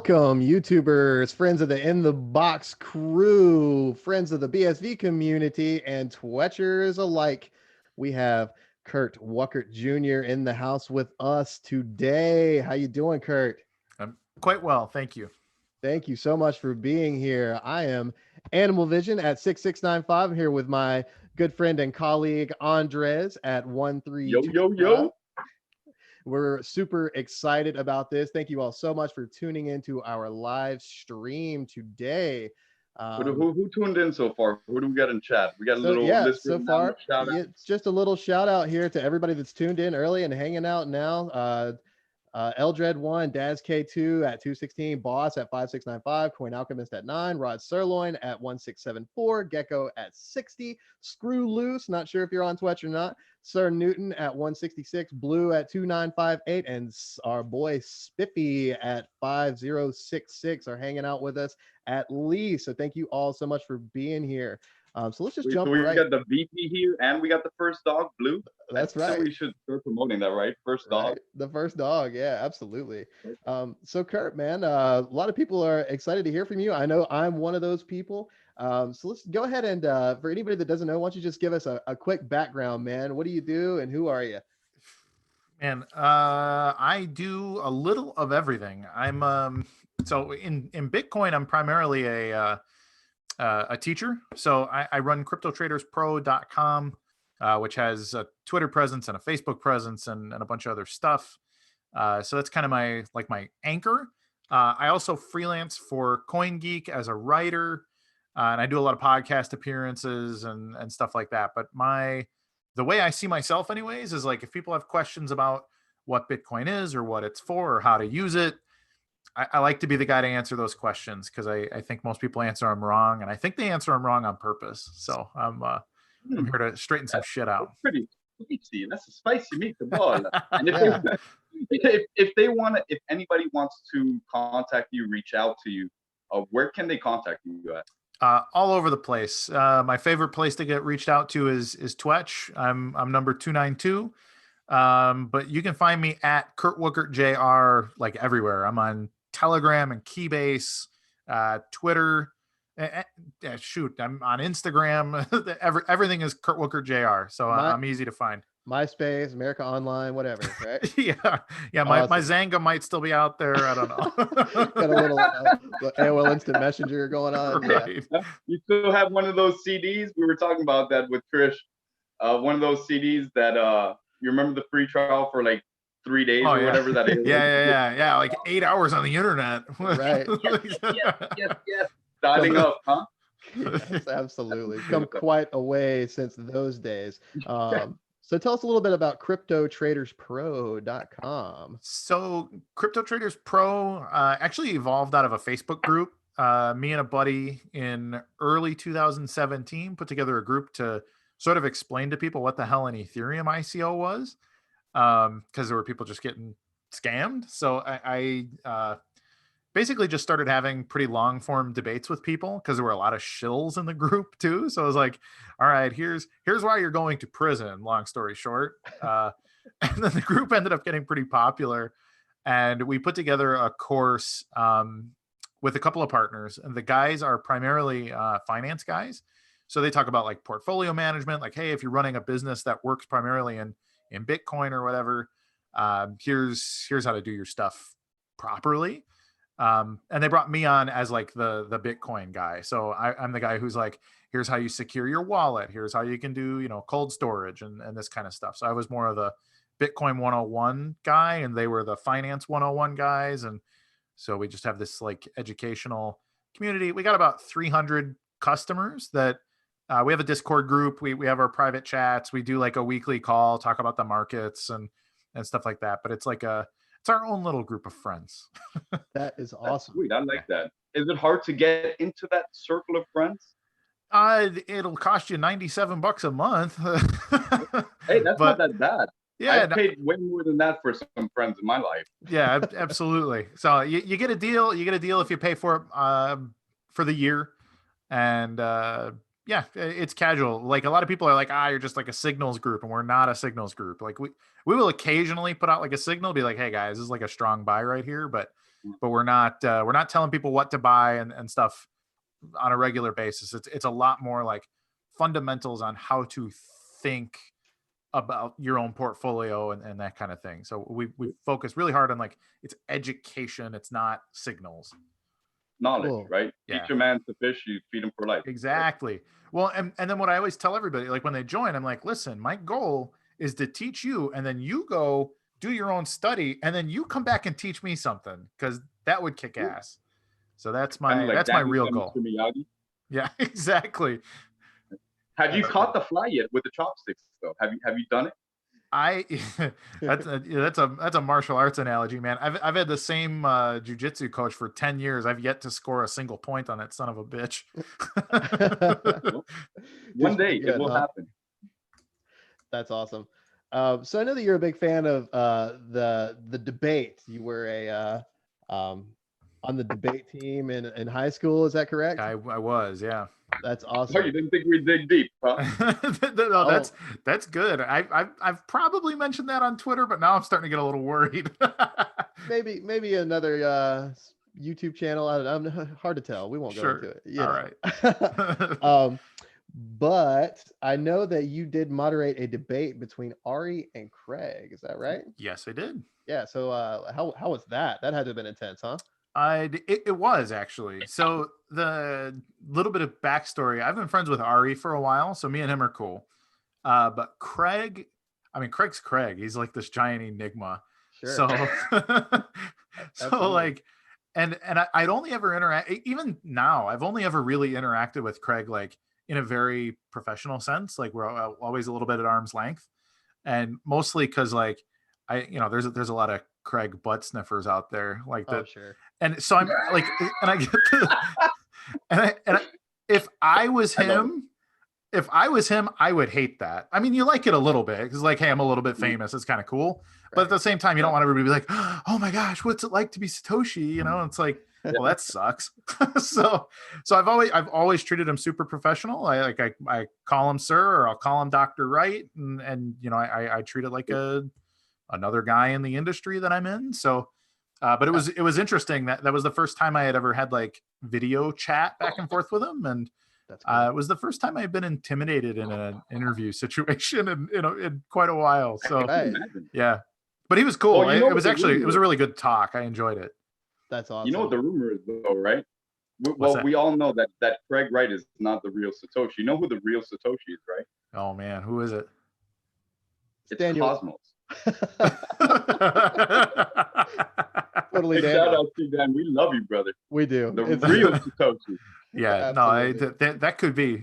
Welcome, YouTubers, friends of the In the Box crew, friends of the BSV community, and Twetchers alike. We have Kurt Wuckert Jr. in the house with us today. How you doing, Kurt? I'm quite well, thank you. Thank you so much for being here. I am Animal Vision at 6695. I'm here with my good friend and colleague Andres at Yo, 1325. yo, yo. We're super excited about this. Thank you all so much for tuning into our live stream today. Who tuned in so far? Who do we got in chat? We got a little list so far, just a little shout out here to everybody that's tuned in early and hanging out now. Eldred1, Daz K2 at 216, Boss at 5695, Coin Alchemist at 9, Rod Sirloin at 1674, Gecko at 60, Screw Loose, not sure if you're on Twitch or not, Sir Newton at 166, Blue at 2958, and our boy Spiffy at 5066 are hanging out with us at least. So thank you all so much for being here. So let's just jump right. We got the VP here, and we got the first dog, Blue. That's right. We should start promoting that, right? First dog. Right. The first dog, yeah, absolutely. So Kurt, man, a lot of people are excited to hear from you. I know I'm one of those people. So let's go ahead and for anybody that doesn't know, why don't you just give us a quick background, man? What do you do and who are you? Man, I do a little of everything. I'm so in Bitcoin, I'm primarily a teacher. So I run CryptoTradersPro.com, which has a Twitter presence and a Facebook presence and a bunch of other stuff. So that's kind of my anchor. I also freelance for CoinGeek as a writer, and I do a lot of podcast appearances and stuff like that. But the way I see myself anyways is like, if people have questions about what Bitcoin is or what it's for or how to use it, I like to be the guy to answer those questions, because I think most people answer them wrong, and I think they answer them wrong on purpose. So I'm here to straighten some shit out. That's pretty spicy. That's a spicy meatball. And if anybody wants to contact you, reach out to you, where can they contact you at? All over the place. My favorite place to get reached out to is Twitch. I'm number 292. But you can find me at Kurt Wuckert Jr. like everywhere. I'm on Telegram and Keybase, Twitter. Shoot, I'm on Instagram. Everything is Kurt Wuckert Jr. So I'm easy to find. MySpace, America Online, whatever, right? yeah. Awesome. My Zanga might still be out there. I don't know. Got a little AOL Instant Messenger going on. Right. Yeah. You still have one of those CDs? We were talking about that with Trish. One of those CDs that you remember the free trial for like 3 days or whatever that is. Yeah. Like 8 hours on the internet. Right. Yes. Dialing up, huh? Yes, absolutely. Come quite a way since those days. So tell us a little bit about CryptoTradersPro.com. So Crypto Traders Pro actually evolved out of a Facebook group. Me and a buddy in early 2017 put together a group to sort of explain to people what the hell an Ethereum ICO was, because there were people just getting scammed. So I basically just started having pretty long form debates with people, because there were a lot of shills in the group too. So I was like, all right, here's why you're going to prison, long story short. And then the group ended up getting pretty popular, and we put together a course with a couple of partners, and the guys are primarily finance guys. So they talk about like portfolio management, like, hey, if you're running a business that works primarily in Bitcoin or whatever, here's how to do your stuff properly. And they brought me on as like the Bitcoin guy. So I'm the guy who's like, here's how you secure your wallet. Here's how you can do, cold storage and this kind of stuff. So I was more of the Bitcoin 101 guy, and they were the finance 101 guys. And so we just have this like educational community. We got about 300 customers that we have a Discord group. We have our private chats. We do like a weekly call, talk about the markets and stuff like that. But it's our own little group of friends. That is awesome. Sweet. I like that. Is it hard to get into that circle of friends? It'll cost you $97 a month. Hey, that's not that bad. Yeah, I paid way more than that for some friends in my life. Yeah, absolutely. So you get a deal. You get a deal if you pay for it for the year, and yeah, it's casual. Like a lot of people are like, you're just like a signals group, and we're not a signals group. Like we will occasionally put out like a signal, be like, hey guys, this is like a strong buy right here, but but we're not telling people what to buy and stuff on a regular basis. It's a lot more like fundamentals on how to think about your own portfolio and that kind of thing. So we focus really hard on like it's education. It's not signals. Knowledge, Cool. right? Yeah. Teach a man to fish, you feed him for life. Exactly. Well, and then what I always tell everybody, like when they join, I'm like, listen, my goal is to teach you, and then you go do your own study, and then you come back and teach me something, because that would kick ass. So that's my Kinda like my Danny real and goal. Mr. Miyagi. Yeah, exactly. Have you caught the fly yet with the chopsticks though? Have you done it? That's a martial arts analogy, man. I've had the same jujitsu coach for 10 years. I've yet to score a single point on that son of a bitch. One day it will happen. That's awesome. So I know that you're a big fan of the debate. You were on the debate team in high school. Is that correct? I was, yeah. That's Oh, awesome. you didn't think we'd dig deep, huh? No, that's good. I've probably mentioned that on Twitter, but now I'm starting to get a little worried. maybe another YouTube channel. I'm hard to tell. We won't go into it. All right. But I know that you did moderate a debate between Ari and Craig. Is that right? Yes, I did. Yeah. So how was that? That had to have been intense, huh? It was actually. So the little bit of backstory, I've been friends with Ari for a while, so me and him are cool. But Craig's Craig. He's like this giant enigma. Sure. So like, and I'd only ever interact, even now, I've only ever really interacted with Craig like in a very professional sense. Like we're always a little bit at arm's length, and mostly because like there's a lot of Craig butt sniffers out there like that. Oh, sure. And so I'm like, and I get to, if I was him, I would hate that. I mean, you like it a little bit because like, hey, I'm a little bit famous. It's kind of cool. But at the same time, you don't want everybody to be like, oh my gosh, what's it like to be Satoshi? You know, it's like, well, that sucks. so I've always treated him super professional. I call him sir, or I'll call him Dr. Wright. And I treat it like another guy in the industry that I'm in. So, but it was interesting that was the first time I had ever had like video chat back and forth with him. And it was the first time I had been intimidated in an interview situation in quite a while. So yeah, but he was cool. Well, it was a really good talk. I enjoyed it. That's awesome. You know what the rumor is though, right? We all know that Craig Wright is not the real Satoshi. You know who the real Satoshi is, right? Oh man, who is it? It's Daniel. Cosmos. Totally. Hey, shout out to you, Dan. We love you, brother. We do. The real Satoshi. Yeah, that could be.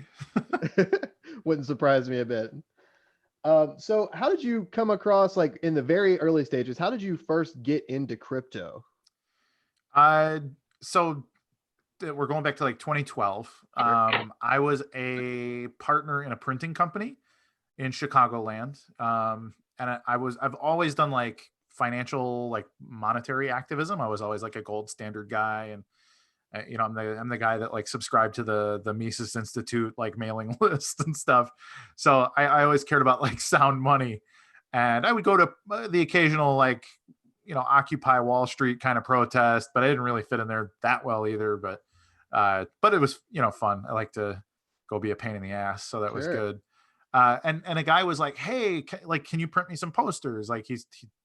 Wouldn't surprise me a bit. So how did you come across, like in the very early stages, how did you first get into crypto? So we're going back to like 2012. I was a partner in a printing company in Chicagoland. And I've always done like financial, like monetary activism. I was always like a gold standard guy. And I'm the guy that like subscribed to the Mises Institute like mailing list and stuff. So I always cared about like sound money, and I would go to the occasional like Occupy Wall Street kind of protest, but I didn't really fit in there that well either. But it was fun. I like to go be a pain in the ass, so that was good. And a guy was like, hey, can you print me some posters? Like he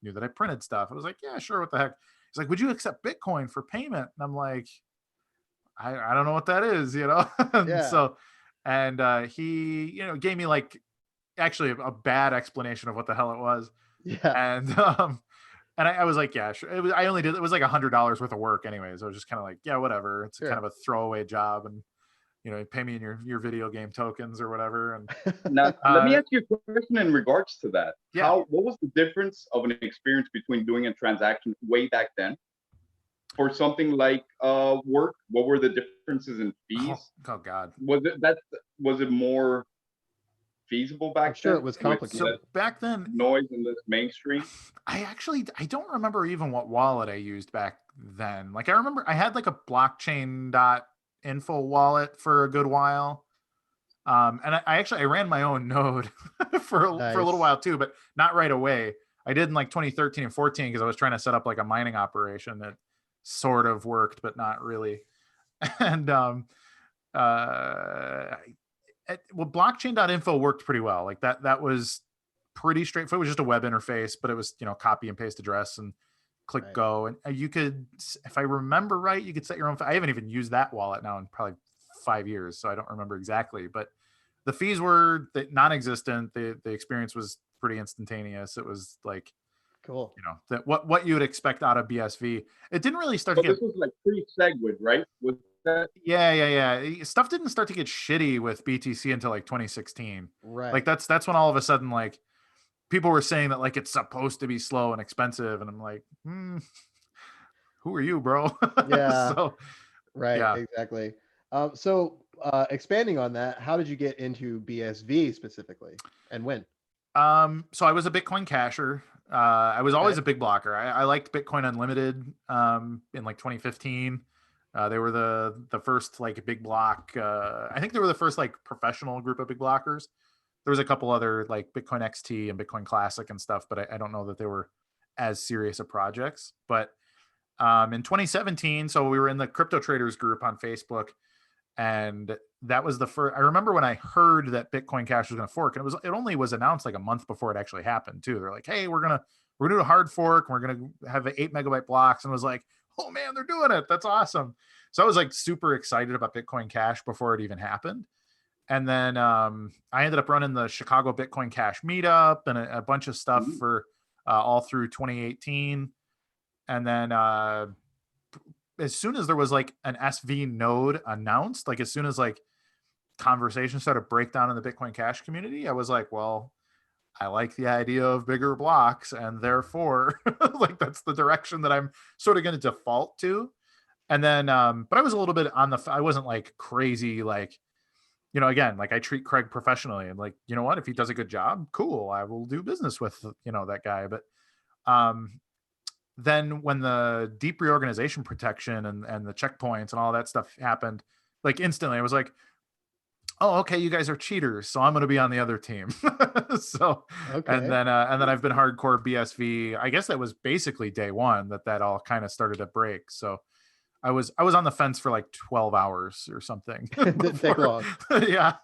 knew that I printed stuff. I was like, yeah, sure. What the heck? He's like, would you accept Bitcoin for payment? And I'm like, I don't know what that is, Yeah. So, and he, gave me like actually a bad explanation of what the hell it was. Yeah. And I was like, yeah, sure. It was like $100 worth of work anyways. I was just kind of like, yeah, whatever. It's kind of a throwaway job, and pay me in your video game tokens or whatever. And now let me ask you a question in regards to that. Yeah. What was the difference of an experience between doing a transaction way back then for something like work? What were the differences in fees? Oh God. Was it more feasible back then? Sure, it was complicated. So back then, noise in the mainstream. I don't remember even what wallet I used back then. Like I remember I had like a blockchain.info wallet for a good while. And I ran my own node for a little while too, but not right away. I did in like 2013 and 14 because I was trying to set up like a mining operation sort of worked, but not really. And well, blockchain.info worked pretty well. Like that was pretty straightforward. It was just a web interface, but it was, copy and paste address and click Right. go. And you could, if I remember right, you could set your own. I haven't even used that wallet now in probably 5 years, so I don't remember exactly. But the fees were non-existent. The experience was pretty instantaneous. It was like, Cool. that what you would expect out of BSV. It didn't really start to get. This was like pre-Segwit, right? Was that? Yeah. Stuff didn't start to get shitty with BTC until like 2016. Right. Like that's when all of a sudden like people were saying that like it's supposed to be slow and expensive, and I'm like, who are you, bro? Yeah. So, right. yeah. Exactly. So expanding on that, how did you get into BSV specifically, and when? So I was a Bitcoin casher. I was always a big blocker. I liked Bitcoin Unlimited in like 2015. They were the first like big block. I think they were the first like professional group of big blockers. There was a couple other like Bitcoin XT and Bitcoin Classic and stuff, but I don't know that they were as serious of projects. But in 2017, so we were in the crypto traders group on Facebook, and that was the first. I remember when I heard that Bitcoin Cash was going to fork, and it only was announced like a month before it actually happened too. They're like, hey, we're gonna do a hard fork, and we're gonna have 8 megabyte blocks, and it was like, oh man, they're doing it. That's awesome. So I was like super excited about Bitcoin Cash before it even happened. And then I ended up running the Chicago Bitcoin Cash meetup and a bunch of stuff for all through 2018. And then as soon as there was like an SV node announced, like as soon as like conversation started to break down in the Bitcoin Cash community, I was like, well, I like the idea of bigger blocks, and therefore like that's the direction that I'm sort of going to default to. And then but I was a little bit I wasn't like crazy, like, again, like I treat Craig professionally, and like, you know what, if he does a good job, cool, I will do business with that guy. But then when the deep reorganization protection and the checkpoints and all that stuff happened, like instantly I was like, oh, okay, you guys are cheaters, so I'm going to be on the other team. So, Okay. and then I've been hardcore BSV. I guess that was basically day one that all kind of started to break. So I was on the fence for like 12 hours or something. Didn't take long. Yeah.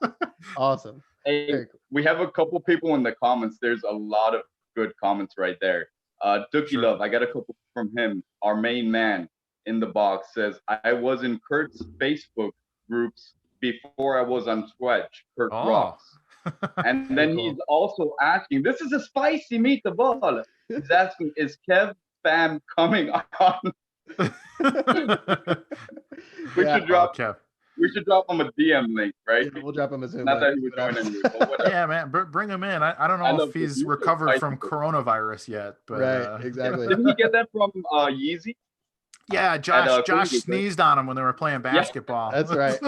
Awesome. Hey, Very cool. we have a couple people in the comments. There's a lot of good comments right there. Dookie Sure. Love, I got a couple from him. Our main man in the box says, I was in Kurt's Facebook groups before I was on Twitch. Kurt rocks. And then Cool. he's also asking, this is a spicy meatball. He's asking, is Kev Spam coming on? We Yeah. should drop Kev. we should drop him a DM link, right? Yeah, we'll drop him a Zoom. Not that link. he would join anyway, but whatever. Yeah, man, bring him in. I don't I know love if he's this. recovered from Spicy. coronavirus yet, but Right, exactly. Didn't he get that from Yeezy? yeah, Josh Columbus, right? sneezed on him when they were playing basketball. That's right.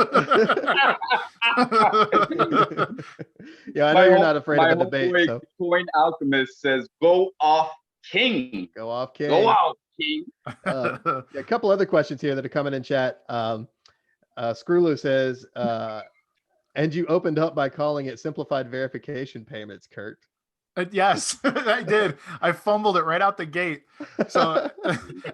Yeah, I know you're not afraid of a debate. My So Coin Alchemist says, "Go off, King. go off, King. Go out, King." Yeah, a couple other questions here that are coming in chat. Screwloo says, and you opened up by calling it simplified verification payments, Kurt. Yes, I did. I fumbled it right out the gate. So,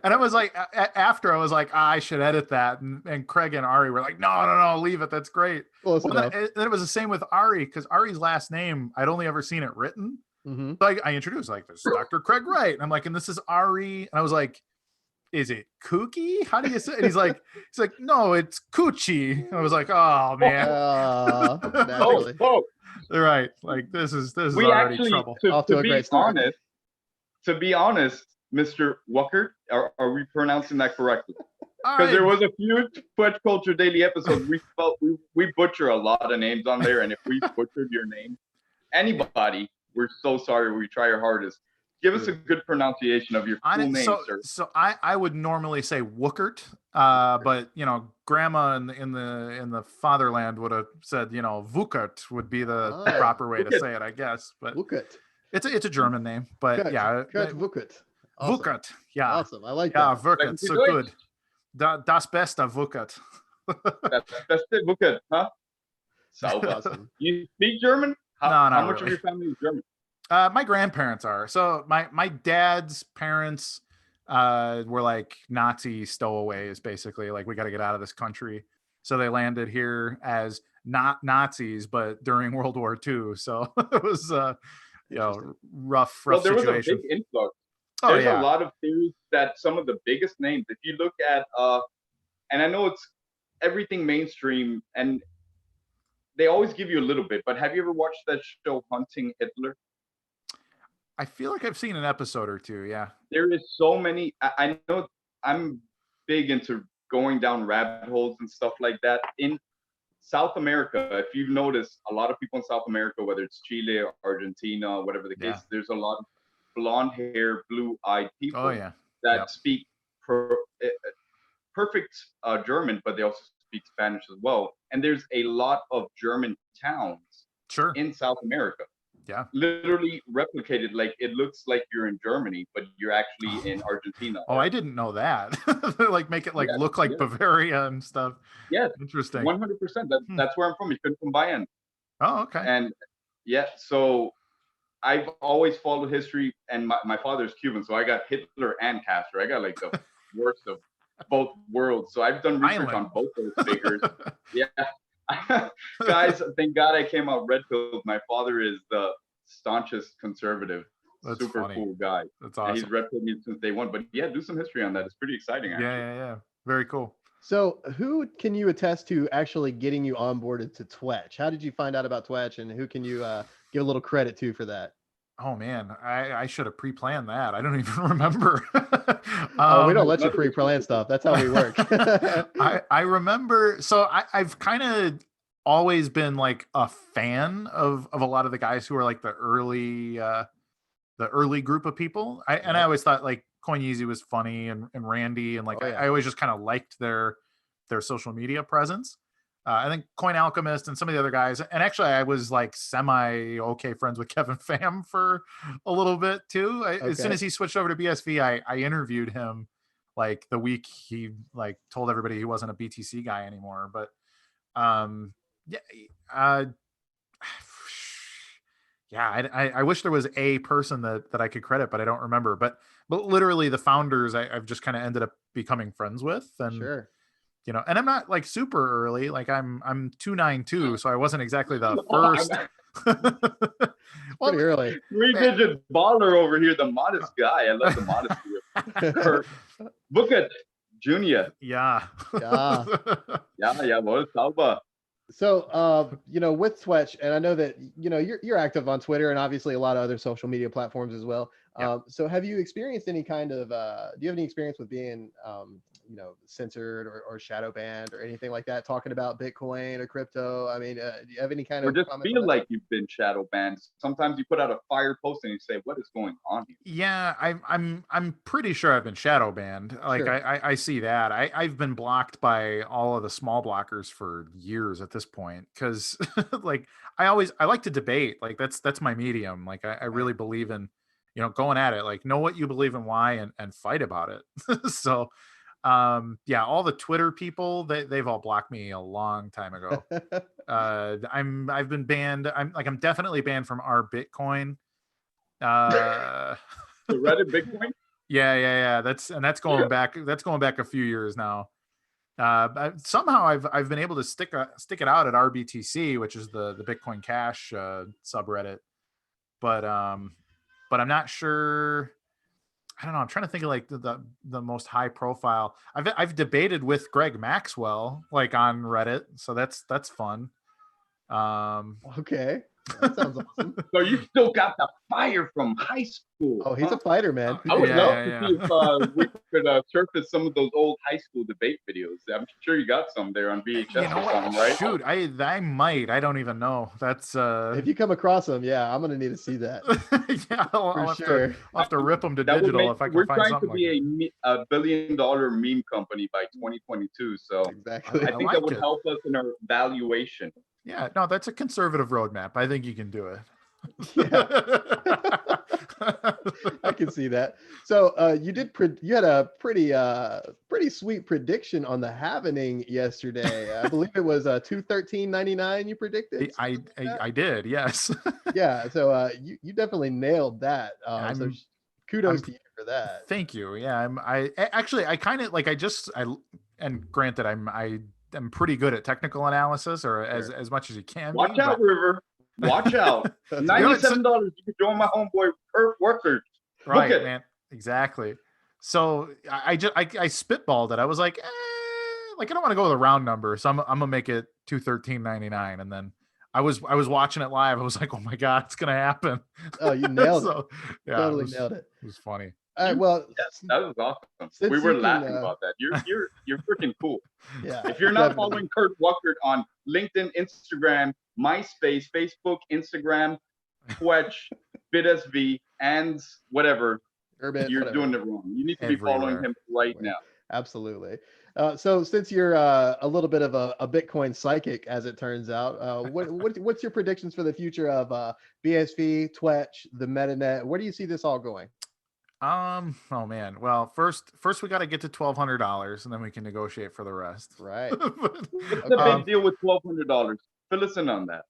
and I was like, after I was like, I should edit that. And Craig and Ari were like, no, leave it. That's great. Close Well, enough. then it was the same with Ari, because Ari's last name, I'd only ever seen it written. Mhm. So I introduced like, this is Dr. Craig Wright. And I'm like, and this is Ari. And I was like, is it Kooky? How do you say it? And he's like, no, it's Coochie. And I was like, oh man. Naturally. Oh, Right. Like this is we already actually, trouble. Off to to a be great start. honest, Mr. Wuckert, are we pronouncing that correctly? All Because there right. was a few Twitch Culture Daily episodes we felt we butcher a lot of names on there, and if we butchered your name, anybody, we're so sorry. We try our hardest. Give us a good pronunciation of your full name, sir. So I would normally say Wuckert, but Grandma in the fatherland would have said Wuckert would be the Ah, proper way to Wuckert. say it, I guess. But Wuckert. it's a German name, but Kurt, yeah, Kurt Wuckert. Awesome. Wuckert, yeah, Awesome. I like yeah, that. Wuckert, so Deutsch. good. Das Beste Wuckert. That's it. Wuckert, huh? So Awesome. You speak German? No, How not much of really. your family is German? My grandparents are. So my dad's parents were like Nazi stowaways, basically. Like, we got to get out of this country. So they landed here as not Nazis, but during World War II. So it was, rough Well, there was a situation. big influx. Oh There's a yeah, lot of theories that some of the biggest names, if you look at, and I know it's everything mainstream, and they always give you a little bit, but have you ever watched that show Hunting Hitler? I feel like I've seen an episode or two. Yeah. There is so many. I know I'm big into going down rabbit holes and stuff like that. In South America, if you've noticed, a lot of people in South America, whether it's Chile or Argentina, whatever the case, there's a lot of blonde hair, blue-eyed people that speak perfect German, but they also speak Spanish as well. And there's a lot of German towns in South America. Yeah. Literally replicated, like it looks like you're in Germany, but you're actually in Argentina. Oh, I didn't know that. Like, make it look like Bavaria and stuff. Yes. Interesting. 100%. That's where I'm from. You couldn't from Bayern. Oh, okay. And yeah, so I've always followed history, and my father's Cuban, so I got Hitler and Castro. I got like the worst of both worlds. So I've done research on both those figures. Yeah. Guys, thank God I came out red pilled. My father is the staunchest conservative. That's super funny. Cool guy. That's awesome. And he's red pilled me since day one. But yeah, do some history on that. It's pretty exciting, actually. Yeah. Very cool. So who can you attest to actually getting you onboarded to Twitch? How did you find out about Twitch, and who can you give a little credit to for that? Oh man, I should have pre-planned that. I don't even remember. We don't let you pre-plan stuff. That's how we work. I remember. So I've kind of always been like a fan of a lot of the guys who are like the early group of people. I always thought like Coin Yeezy was funny, and Randy, and like I always just kind of liked their social media presence. I think Coin Alchemist and some of the other guys, and actually I was like semi okay friends with Kevin Pham for a little bit too. As soon as he switched over to BSV, I interviewed him like the week he like told everybody he wasn't a BTC guy anymore. But I wish there was a person that I could credit, but I don't remember. But literally the founders I've just kind of ended up becoming friends with, and you know, and I'm not like super early. Like I'm 292, so I wasn't exactly the first. Pretty early. 3-digit baller over here, the modest guy. I love the modesty of Wuckert Jr. Yeah. What sauber. So, you know, with Twitch, and I know that, you know, you're active on Twitter and obviously a lot of other social media platforms as well. So have you experienced any kind of, do you have any experience with being, you know, censored or shadow banned or anything like that, talking about Bitcoin or crypto? I mean, do you have any kind of, or just feel like you've been shadow banned? Sometimes you put out a fire post and you say, what is going on here? Yeah, I'm pretty sure I've been shadow banned. Like I see that. I've been blocked by all of the small blockers for years at this point, because like I like to debate. Like that's my medium. Like I really believe in, you know, going at it, like know what you believe and why, and fight about it. So all the Twitter people, they've all blocked me a long time ago. I've been banned. I'm definitely banned from our Bitcoin. The Reddit Bitcoin? Yeah. That's going back. That's going back a few years now. Somehow I've been able to stick it out at RBTC, which is the Bitcoin Cash subreddit. But I'm not sure. I don't know. I'm trying to think of like the most high profile. I've debated with Greg Maxwell like on Reddit, so that's fun. Okay, that sounds awesome. So you still got the fire from high school? Oh, he's a fighter, man. I would love to see if we could surface some of those old high school debate videos. I'm sure you got some there on VHS or something, right? Shoot, I might. I don't even know. That's if you come across them, I'm gonna need to see that. I'll have to rip them to digital if I can find something. We're trying to be a $1 billion meme company by 2022. So exactly. I think that would help us in our valuation. Yeah, no, that's a conservative roadmap. I think you can do it. I can see that. So you had a pretty sweet prediction on the halvening yesterday. I believe it was 213.99 you predicted. I did, yes. Yeah, so you definitely nailed that. So kudos to you for that. Thank you. Yeah, I kind of like and granted I'm pretty good at technical analysis, or as much as you can Watch be. out, River. Watch out. $97. You can join my homeboy Kurt Wuckert. Right, Look at man. Exactly. So I spitballed it. I was like, like I don't want to go with a round number, so I'm gonna make it $213.99, and then I was watching it live. I was like, oh my god, it's gonna happen. Oh, you nailed So, it. Yeah, Totally nailed it. It was funny. All right, well, yes, that was awesome. since We were you can, laughing about that. You're freaking cool. yeah. If you're not definitely. following Kurt Wuckert on LinkedIn, Instagram, MySpace, Facebook, Instagram, Twitch, BitSV, and whatever, Urban, you're whatever. doing it wrong. You need to be following Everywhere. him right now. Absolutely. So since you're a little bit of a Bitcoin psychic, as it turns out, what's your predictions for the future of BSV, Twitch, the MetaNet? Where do you see this all going? Oh man. Well, first we got to get to $1,200, and then we can negotiate for the rest. Right. What's the big deal with $1,200? Fill us in on that.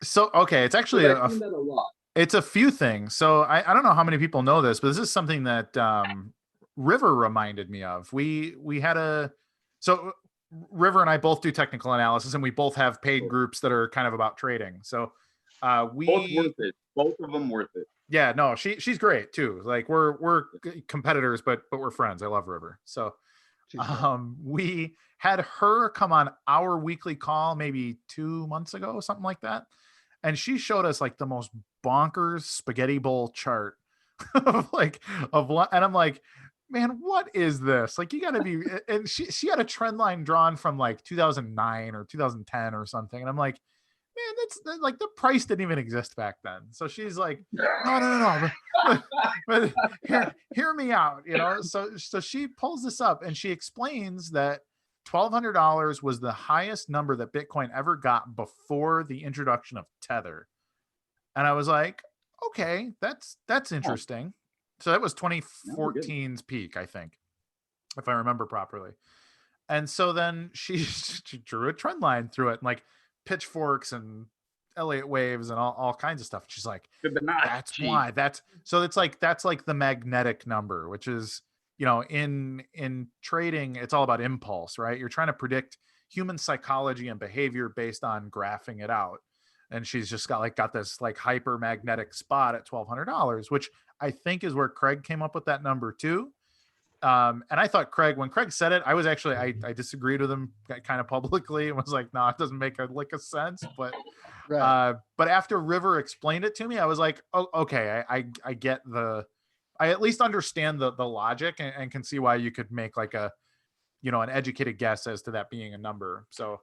So okay, it's actually I've seen that a lot. It's a few things. So I don't know how many people know this, but this is something that River reminded me of. We had so River and I both do technical analysis, and we both have paid groups that are kind of about trading. So both worth it. Both of them worth it. Yeah, no, she's great too. Like we're competitors, but we're friends. I love River. So we had her come on our weekly call maybe 2 months ago, something like that. And she showed us like the most bonkers spaghetti bowl chart of and I'm like, man, what is this? Like, you gotta be, and she had a trend line drawn from like 2009 or 2010 or something. And I'm like, man, that's like the price didn't even exist back then. So she's like, no, but hear me out, So she pulls this up and she explains that $1,200 was the highest number that Bitcoin ever got before the introduction of Tether. And I was like, okay, that's interesting. So that was 2014's peak, I think, if I remember properly. And so then she drew a trend line through it, and like pitchforks and Elliott waves and all kinds of stuff. She's like, that's why. That's like the magnetic number, which is, in trading, it's all about impulse, right? You're trying to predict human psychology and behavior based on graphing it out. And she's just got this like hyper magnetic spot at $1,200, which I think is where Craig came up with that number too. And I thought when Craig said it, I was actually, I disagreed with him kind of publicly and was like, no, it doesn't make a lick of sense. But, right. But after River explained it to me, I was like, oh, okay, I get I at least understand the logic and can see why you could make like an educated guess as to that being a number. So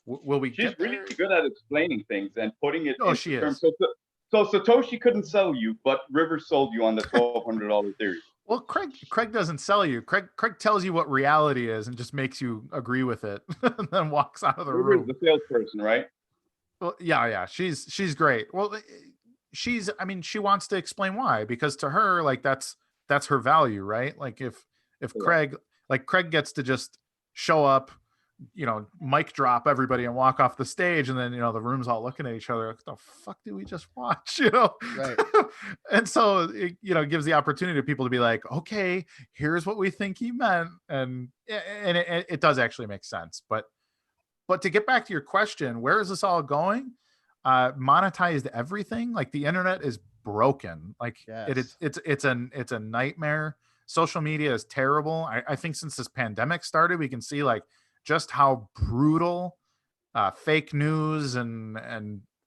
will we She's get there? really good at explaining things and putting it Oh, she terms. is. So Satoshi couldn't sell you, but River sold you on the $1,200 theory. Well, Craig doesn't sell you. Craig tells you what reality is and just makes you agree with it, and then walks out of the room. River's the salesperson, right? Well, yeah, she's great. Well, she wants to explain why, because to her, like that's her value, right? Like if Craig gets to just show up, mic drop everybody and walk off the stage, and then the room's all looking at each other like, the fuck did we just watch? Right. And so it gives the opportunity to people to be like, okay, here's what we think he meant, and it does actually make sense. But to get back to your question, where is this all going? Monetized everything. Like, the internet is broken. Like, yes. it's a nightmare. Social media is terrible. I think since this pandemic started, we can see like just how brutal fake news and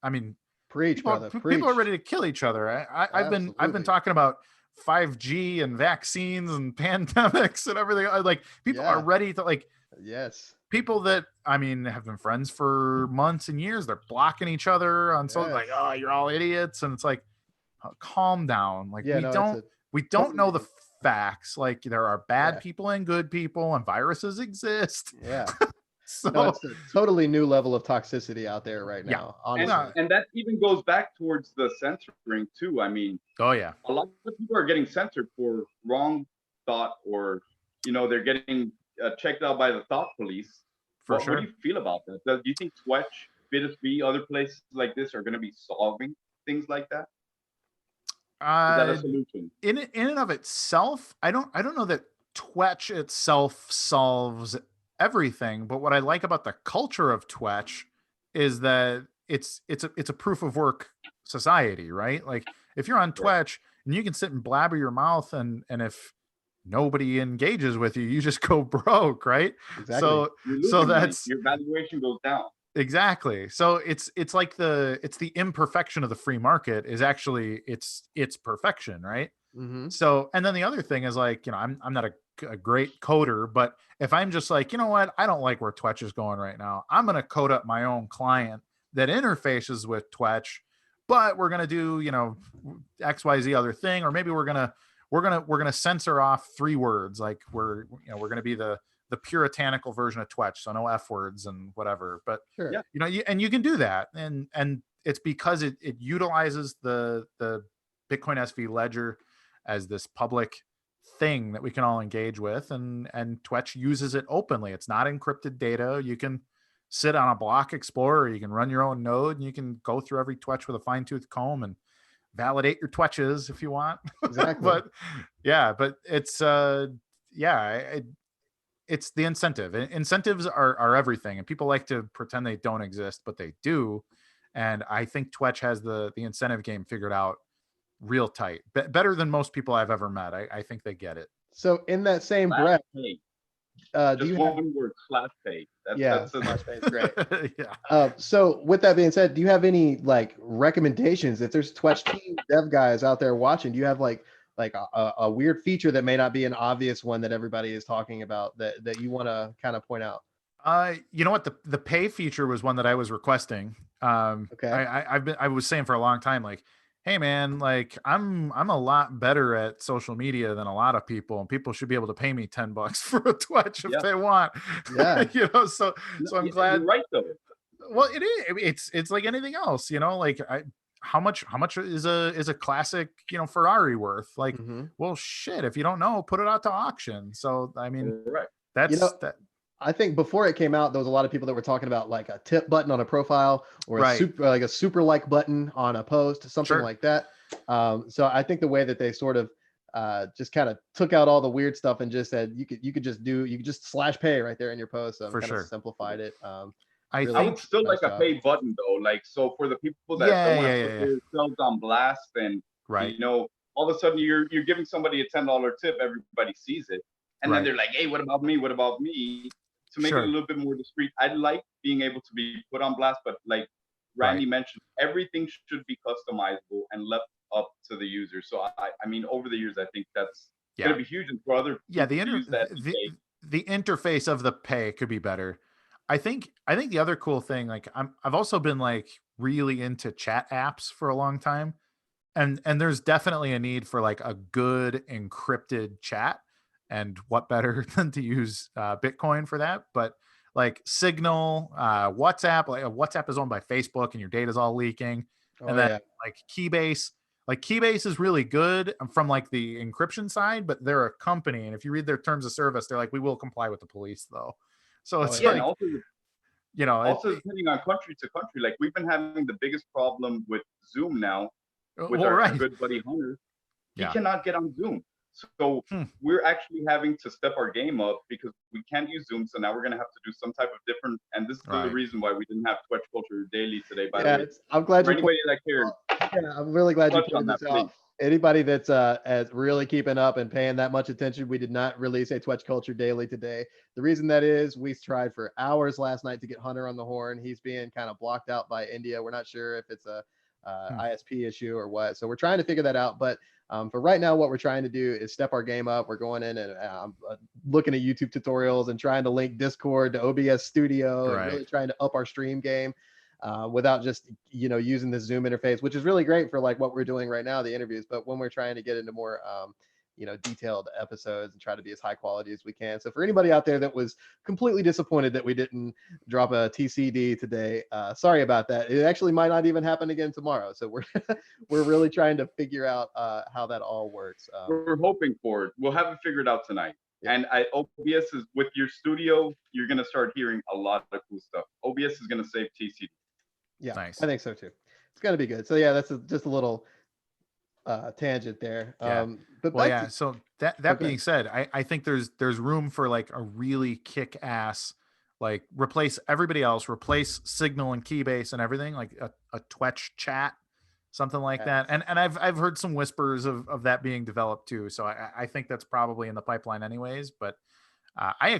I mean, preach, brother. People are ready to kill each other. I've been talking about 5G and vaccines and pandemics and everything. Like, people are ready to, like, yes, people that have been friends for months and years, they're blocking each other on so like, oh, you're all idiots, and it's like, calm down. Like, we don't know the facts. Like, there are bad people and good people, and viruses exist. Yeah. So it's a totally new level of toxicity out there right now. Honestly. And that even goes back towards the censoring too. I mean, oh yeah, a lot of people are getting censored for wrong thought, or they're getting checked out by the thought police. For sure. What do you feel about that? Do you think Twitch, BitSV, other places like this are going to be solving things like that? that a Uh, solution? in and of itself, I don't know that Twitch itself solves everything, but what I like about the culture of Twitch is that it's a proof of work society, right? Like if you're on Right. Twitch and you can sit and blabber your mouth, and if nobody engages with you, you just go broke, right? Exactly. So You're so losing money. that's Your valuation goes down. exactly. So it's like the imperfection of the free market is actually it's perfection, right? Mm-hmm. So, and then the other thing is like, I'm not a great coder, but if I'm just like, you know what, I don't like where Twitch is going right now, I'm going to code up my own client that interfaces with Twitch, but we're going to do, XYZ other thing, or maybe we're going to censor off 3 words. Like we're going to be the puritanical version of Twitch. So no F words and whatever, but Sure. Yeah. and you can do that. And it's because it utilizes the Bitcoin SV ledger as this public thing that we can all engage with, and Twitch uses it openly. It's not encrypted data. You can sit on a block explorer, you can run your own node, and you can go through every Twitch with a fine-tooth comb and validate your Twitches if you want. Exactly. But it's it's the incentive. Incentives are everything, and people like to pretend they don't exist, but they do. And I think Twitch has the incentive game figured out real tight, better than most people I've ever met. I think they get it. So in that same Slash breath, pay. do Just you have, one word, slash pay. yeah, That's a, slash pay is great. Yeah. So with that being said, do you have any like recommendations if there's Twitch team dev guys out there watching? Do you have like a weird feature that may not be an obvious one that everybody is talking about that you want to kind of point out? You know what, the pay feature was one that I was requesting. Okay. I was saying for a long time, like, hey man, like I'm a lot better at social media than a lot of people, and people should be able to pay me $10 for a Twitch if Yeah. they want. Yeah. So I'm Yeah, glad. You're right though. Well, it is. It's like anything else, like how much is a classic, Ferrari worth? Like, Mhm. well, shit, if you don't know, put it out to auction. So I mean, Right. You know, that I think before it came out, there was a lot of people that were talking about like a tip button on a profile or Right. a super like button on a post, something Sure. like that. So I think the way that they sort of just kind of took out all the weird stuff and just said you could just slash pay right there in your post. For kind sure. of simplified it. I Really I would think still nice like a job. pay button though. Like, so for the people that don't want to put themselves on blast, and right. all of a sudden you're giving somebody a $10 tip, everybody sees it, and then they're like, hey, what about me? What about me? To make it a little bit more discreet, I like being able to be put on blast, but like Randy mentioned, everything should be customizable and left up to the user. So I mean, over the years, I think that's going to be huge, and for other people to use that. The interface of the pay could be better. I think the other cool thing, like I've also been like really into chat apps for a long time, and there's definitely a need for like a good encrypted chat, and what better than to use Bitcoin for that? But like Signal, WhatsApp, like WhatsApp is owned by Facebook, and your data is all leaking, and then like Keybase is really good from like the encryption side, but they're a company, and if you read their terms of service, they're like, we will comply with the police though. So it's and also, depending on country to country, like we've been having the biggest problem with Zoom now with well, our good buddy Hunter. He cannot get on Zoom. So we're actually having to step our game up because we can't use Zoom. So now we're going to have to do some type of different, and this is the reason why we didn't have Twitch Culture Daily today, by the way. I'm glad for anybody that cares. I'm really glad you pointed this out. Please. Anybody that's as really keeping up and paying that much attention, we did not release a Twitch Culture Daily today. The reason that is we tried for hours last night to get Hunter on the horn. He's being kind of blocked out by India. We're not sure if it's a ISP issue or what. So we're trying to figure that out. But for right now, what we're trying to do is step our game up. We're going in and looking at YouTube tutorials and trying to link Discord to OBS Studio and really trying to up our stream game. Without just using the Zoom interface, which is really great for like what we're doing right now, the interviews. But when we're trying to get into more detailed episodes and try to be as high quality as we can. So for anybody out there that was completely disappointed that we didn't drop a TCD today, sorry about that. It actually might not even happen again tomorrow. So we're we're really trying to figure out how that all works. We're hoping for it. We'll have it figured out tonight. And OBS is with your studio, you're going to start hearing a lot of cool stuff. OBS is going to save TCD. Yeah, nice. I think so too. It's going to be good. So yeah, that's just a little tangent there. Yeah. But Well, back yeah. to So oh, that go being ahead. said, I think there's room for like a really kick ass, like replace everybody else, replace Signal and Keybase and everything, like a Twitch chat, something like that. Yes. And I've heard some whispers of that being developed too. So I think that's probably in the pipeline anyways. But I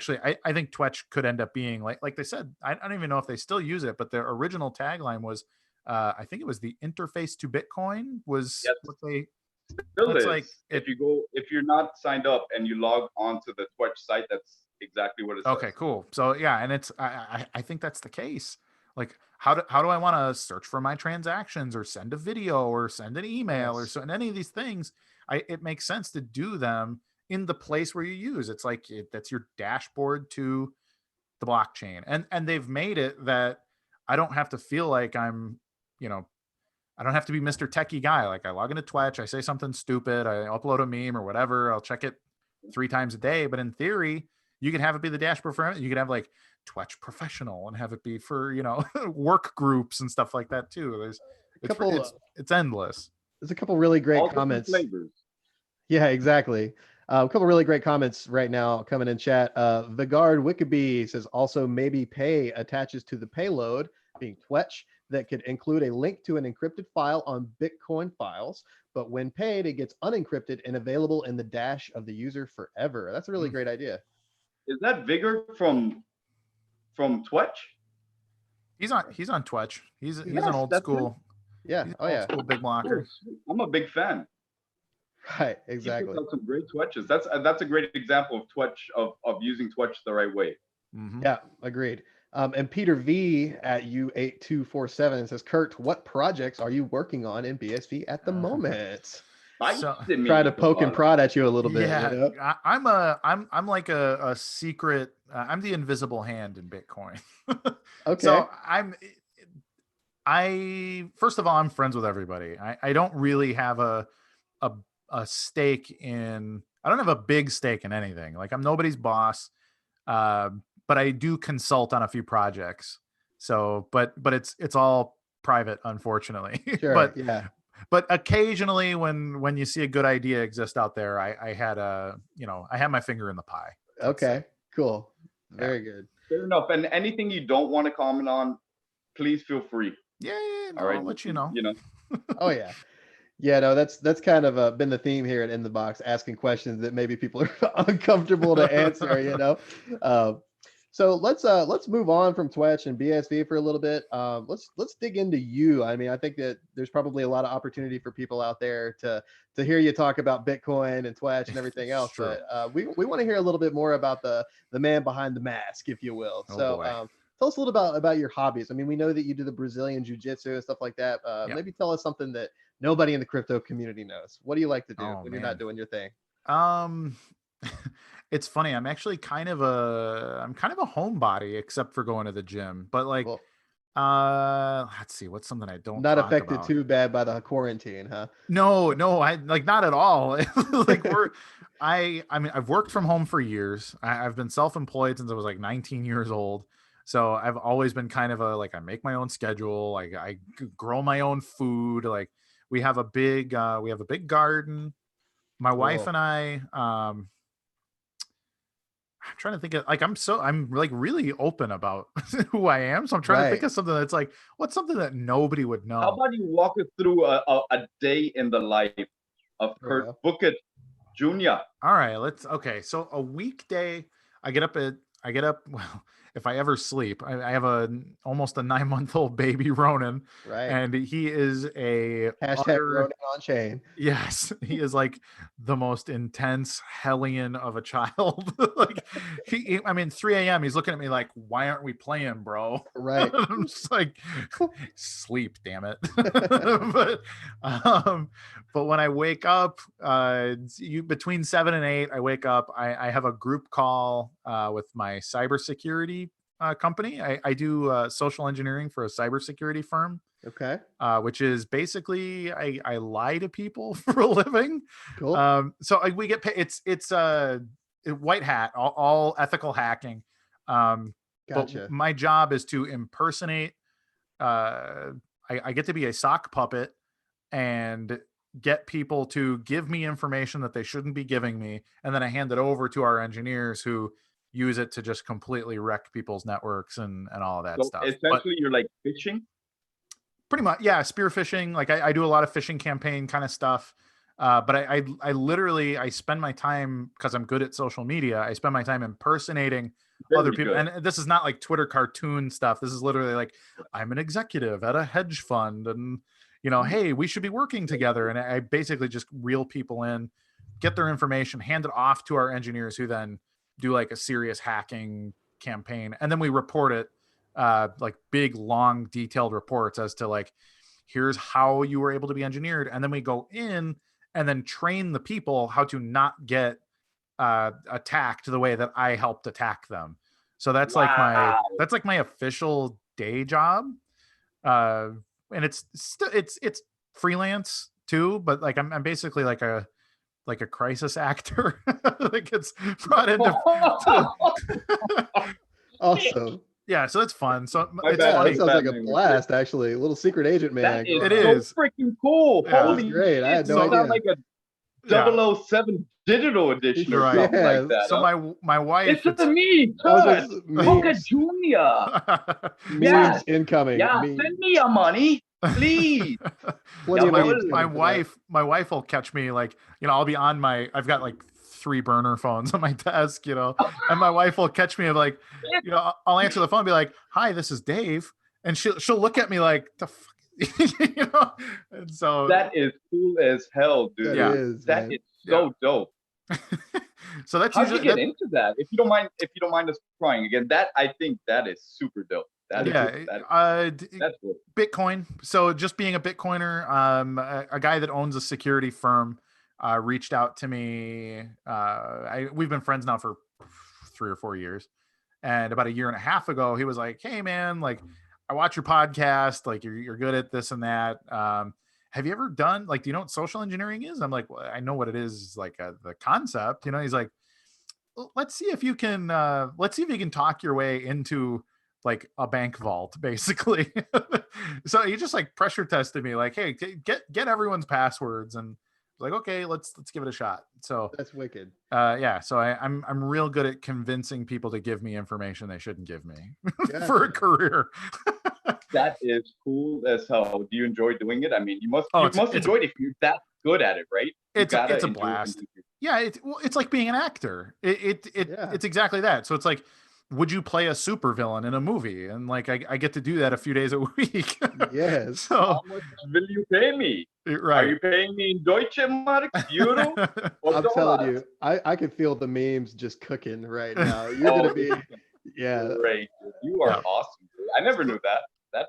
think Twitch could end up being like they said. I don't even know if they still use it, but their original tagline was, I think it was the interface to Bitcoin was Yes, what they. still It's is. like it. If you're not signed up and you log onto the Twitch site, that's exactly what it Okay, says. cool. So yeah, and it's I think that's the case. Like how do I want to search for my transactions or send a video or send an email or Yes. so and any of these things, it makes sense to do them in the place where you use. It's like that's your dashboard to the blockchain. And they've made it that I don't have to feel like I'm, you know, I don't have to be Mr. Techie guy. Like I log into Twitch, I say something stupid, I upload a meme or whatever, I'll check it 3 times a day. But in theory, you could have it be the dashboard for it. You could have like Twitch professional and have it be for, work groups and stuff like that too. A couple. It's endless. There's a couple really great All different comments. flavors. Yeah, exactly. A couple really great comments right now coming in chat. Vigard Wickabee says also maybe pay attaches to the payload, being Twetch, that could include a link to an encrypted file on Bitcoin files. But when paid, it gets unencrypted and available in the dash of the user forever. That's a really great idea. Is that Vigor from Twitch? He's on Twitch. He's an Yes, old that's him. school. Yeah. He's an Oh, old yeah. school big blocker. Oh, sweet. I'm a big fan. Right. He puts Exactly. out some great Twitches. That's a great example of Twitch of using Twitch the right way. Mhm. Yeah. Agreed. And Peter V at U8247 says, Kurt, what projects are you working on in BSV at the moment? So Try to poke and prod at you a little bit. yeah, You know? I'm like a secret. I'm the invisible hand in Bitcoin. Okay. So first of all, I'm friends with everybody. I don't really have a stake in. I don't have a big stake in anything. Like I'm nobody's boss. But I do consult on a few projects. So, but it's all private, unfortunately. Sure. Yeah. But occasionally when you see a good idea exist out there, I had I had my finger in the pie. Okay. Cool. Yeah. Very good. Fair enough. And anything you don't want to comment on, please feel free. Yeah, no, All right. I'll let you know. Oh yeah. Yeah, no, that's kind of been the theme here at In the Box, asking questions that maybe people are uncomfortable to answer, you know. So let's move on from Twitch and BSV for a little bit. Let's dig into you. I mean, I think that there's probably a lot of opportunity for people out there to hear you talk about Bitcoin and Twitch and everything else. True. But we want to hear a little bit more about the man behind the mask, if you will. Oh, So boy. tell us a little about your hobbies. I mean, we know that you do the Brazilian jiu-jitsu and stuff like that. Yep. Maybe tell us something that nobody in the crypto community knows. What do you like to do Oh, when you're not man. doing your thing? It's funny. I'm actually kind of a homebody, except for going to the gym. But like, Well, let's see, what's something I don't not talk affected about? too bad by the quarantine, huh? No, I like not at all. Like I mean, I've worked from home for years. I've been self-employed since I was like 19 years old. So I've always been kind of I make my own schedule. Like I grow my own food. Like we have a big garden. My wife Cool. and I, I'm trying to think of like I'm like really open about who I am. So I'm trying to think Right. of something that's like, what's something that nobody would know? How about you walk us through a day in the life of There you Kurt Wuckert Jr.? All right, okay. So a weekday, I get up, well, if I ever sleep, I have almost a 9-month-old baby, Ronan, Right. and he is a Hashtag Ronin on chain. yes, he is like the most intense hellion of a child. Like I mean, 3 a.m. he's looking at me like, why aren't we playing, bro? Right. I'm just like, sleep, damn it. But when I wake up, between 7 and 8, I wake up. I have a group call with my cybersecurity company. I do social engineering for a cybersecurity firm. Okay. Which is basically I lie to people for a living. Cool. So we get paid. It's white hat, all ethical hacking. But Gotcha. my job is to impersonate. I get to be a sock puppet and get people to give me information that they shouldn't be giving me, and then I hand it over to our engineers who use it to just completely wreck people's networks and all of that So stuff. But essentially, you're like fishing. pretty much, yeah, spear fishing. Like I do a lot of phishing campaign kind of stuff. But I literally I spend my time, because I'm good at social media, I spend my time impersonating other Very people. good. And this is not like Twitter cartoon stuff. This is literally like, I'm an executive at a hedge fund, and hey, we should be working together. And I basically just reel people in, get their information, hand it off to our engineers, who then do like a serious hacking campaign, and then we report it, like big, long, detailed reports as to like, here's how you were able to be engineered, and then we go in and then train the people how to not get attacked the way that I helped attack them. So that's like my official day job, and it's still it's freelance too, but like I'm basically like a crisis actor that gets brought into Awesome. yeah, so it's fun. So My it's bad. Yeah, funny. that sounds like a Batman was blast, actually. A little secret agent man. That is It so is. freaking cool. Yeah. Holy That's great. I had shit, no you sound idea. like a 007 digital edition or Right. something like that. So huh? my wife, It's me, Oh, Kurt. just Wuckert memes, Jr. memes Yes. incoming. Yeah, Memes. send me your money, please. Plenty of Yeah, memes my coming for that. wife will catch me, like, I'll be on I've got like 3 burner phones on my desk, and my wife will catch me like, I'll answer the phone and be like, hi, this is Dave. And she'll look at me like, the fuck, and so That is cool as hell, dude. That Yeah. is, That man. is so dope. so that's How'd you usually get into that? If you don't mind us trying again, I think that is super dope. That's cool. Bitcoin. So just being a Bitcoiner, a guy that owns a security firm reached out to me. We've been friends now for 3 or 4 years. And about a year and a half ago, he was like, hey man, like, I watch your podcast. Like you're good at this and that. Have you ever done, like, do you know what social engineering is? I'm like, well, I know what it is, like the concept, he's like, well, let's see if you can talk your way into like a bank vault, basically. So he just like pressure tested me, like, hey, get everyone's passwords, and I was like, okay, let's give it a shot. So That's wicked. yeah, so I'm real good at convincing people to give me information they shouldn't give me for a Gotcha. career. That is cool as hell. Do you enjoy doing it? I mean, you must It's enjoy it if you're that good at it, right? It's a enjoy blast. it. Yeah, it's like being an actor. It's exactly that. So it's like, would you play a supervillain in a movie? And like I get to do that a few days a week. Yes. So How much will you pay me? right. Are you paying me in Deutsche Mark, Euro? or I'm dollars? telling you, I can feel the memes just cooking right now. You're gonna be, yeah. Great. You are Yeah. awesome, dude. I never knew that.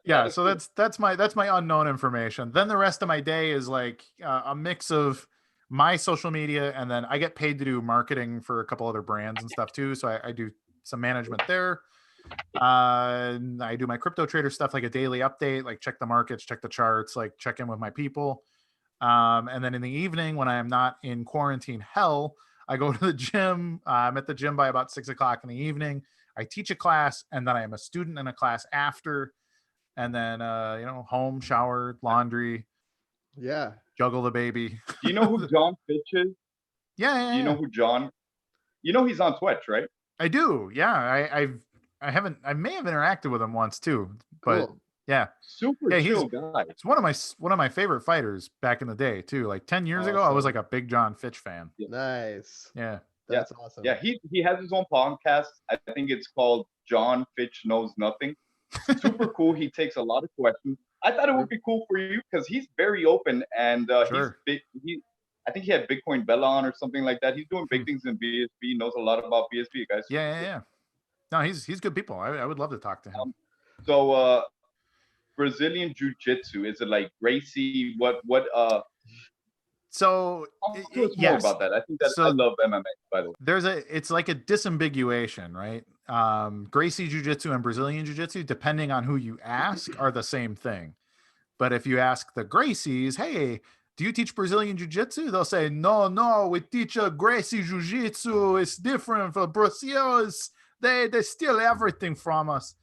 Yeah, that is so cool. that's my unknown information. Then the rest of my day is like a mix of my social media, and then I get paid to do marketing for a couple other brands and stuff too. So I do some management there. I do my crypto trader stuff, like a daily update, like check the markets, check the charts, like check in with my people. And then in the evening, when I am not in quarantine hell, I go to the gym. I'm at the gym by about 6:00 in the evening. I teach a class, and then I am a student in a class after. And then, home, shower, laundry, Yeah. juggle the baby. Do you know who John Fitch is? Yeah. Do you know who John? You know he's on Twitch, right? I do. Yeah. I may have interacted with him once too, but Cool. yeah. Super Yeah, chill guy. It's one of my favorite fighters back in the day too. Like 10 years ago, I was Awesome. like a big John Fitch fan. Nice. Yeah. That's awesome. Yeah, he has his own podcast. I think it's called John Fitch Knows Nothing. Super cool. He takes a lot of questions. I thought it would be cool for you because he's very open and Sure. he's big. I think he had Bitcoin Bella on or something like that. He's doing big things in BSB. Knows a lot about BSB, guys. Yeah. No, he's good people. I would love to talk to him. So Brazilian Jiu-Jitsu, is it like Gracie? What So tell us more yes. about that. I think that So- I love MMA, by the way. It's like a disambiguation, right? Gracie Jiu-Jitsu and Brazilian Jiu-Jitsu, depending on who you ask, are the same thing. But if you ask the Gracies, hey, do you teach Brazilian Jiu-Jitsu? They'll say, no, we teach a Gracie Jiu-Jitsu. It's different. For Brazil, they steal everything from us.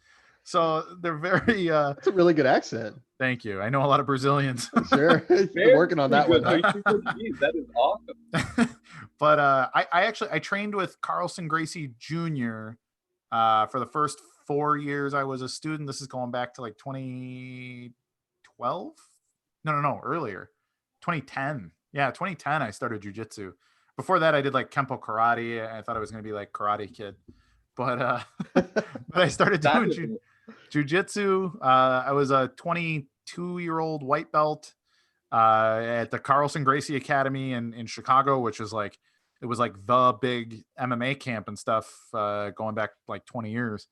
So they're very. That's a really good accent. Thank you. I know a lot of Brazilians. Sure. You've been working on that one. Good. So you speak Portuguese. That is awesome. But I trained with Carlson Gracie Jr. For the first 4 years I was a student. This is going back to like 2012. No, earlier. 2010. Yeah, 2010 I started jujitsu. Before that I did like Kempo karate. I thought I was going to be like Karate Kid. But but I started doing jujitsu. I was a 22-year-old white belt at the Carlson Gracie Academy in Chicago, which is like, it was like the big MMA camp and stuff going back like 20 years.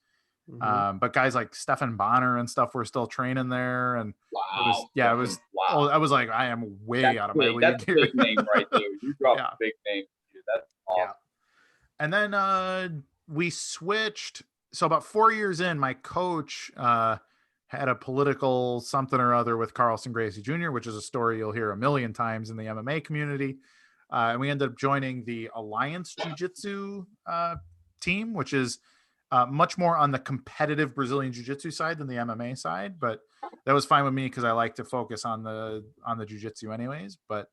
But guys like Stefan Bonner and stuff were still training there. And wow. I was like, I am way out of my league. That's a big name right there. You dropped a big name. That's awesome. Yeah. And then we switched. So about 4 years in, my coach had a political something or other with Carlson Gracie Jr., which is a story you'll hear a million times in the MMA community. And we ended up joining the Alliance Jiu-Jitsu team, which is much more on the competitive Brazilian Jiu-Jitsu side than the MMA side. But that was fine with me because I like to focus on the Jiu-Jitsu anyways. But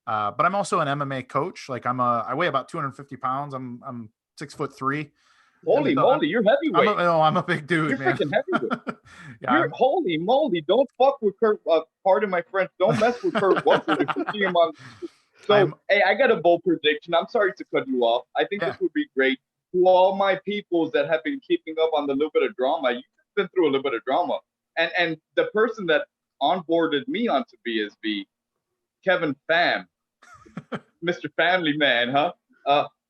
I'm also an MMA coach. Like I weigh about 250 pounds. I'm 6'3". Holy moly, you're heavyweight. I'm a big dude, you're man. Freaking heavyweight. Holy moly, don't fuck with Kurt. Pardon my French. Don't mess with Kurt Wuckert if you see him on. So, hey, I got a bold prediction. I'm sorry to cut you off. I think this would be great to all my peoples that have been keeping up on the little bit of drama. You've been through a little bit of drama, and the person that onboarded me onto BSB, Kevin Pham, Mr. Family Man, huh?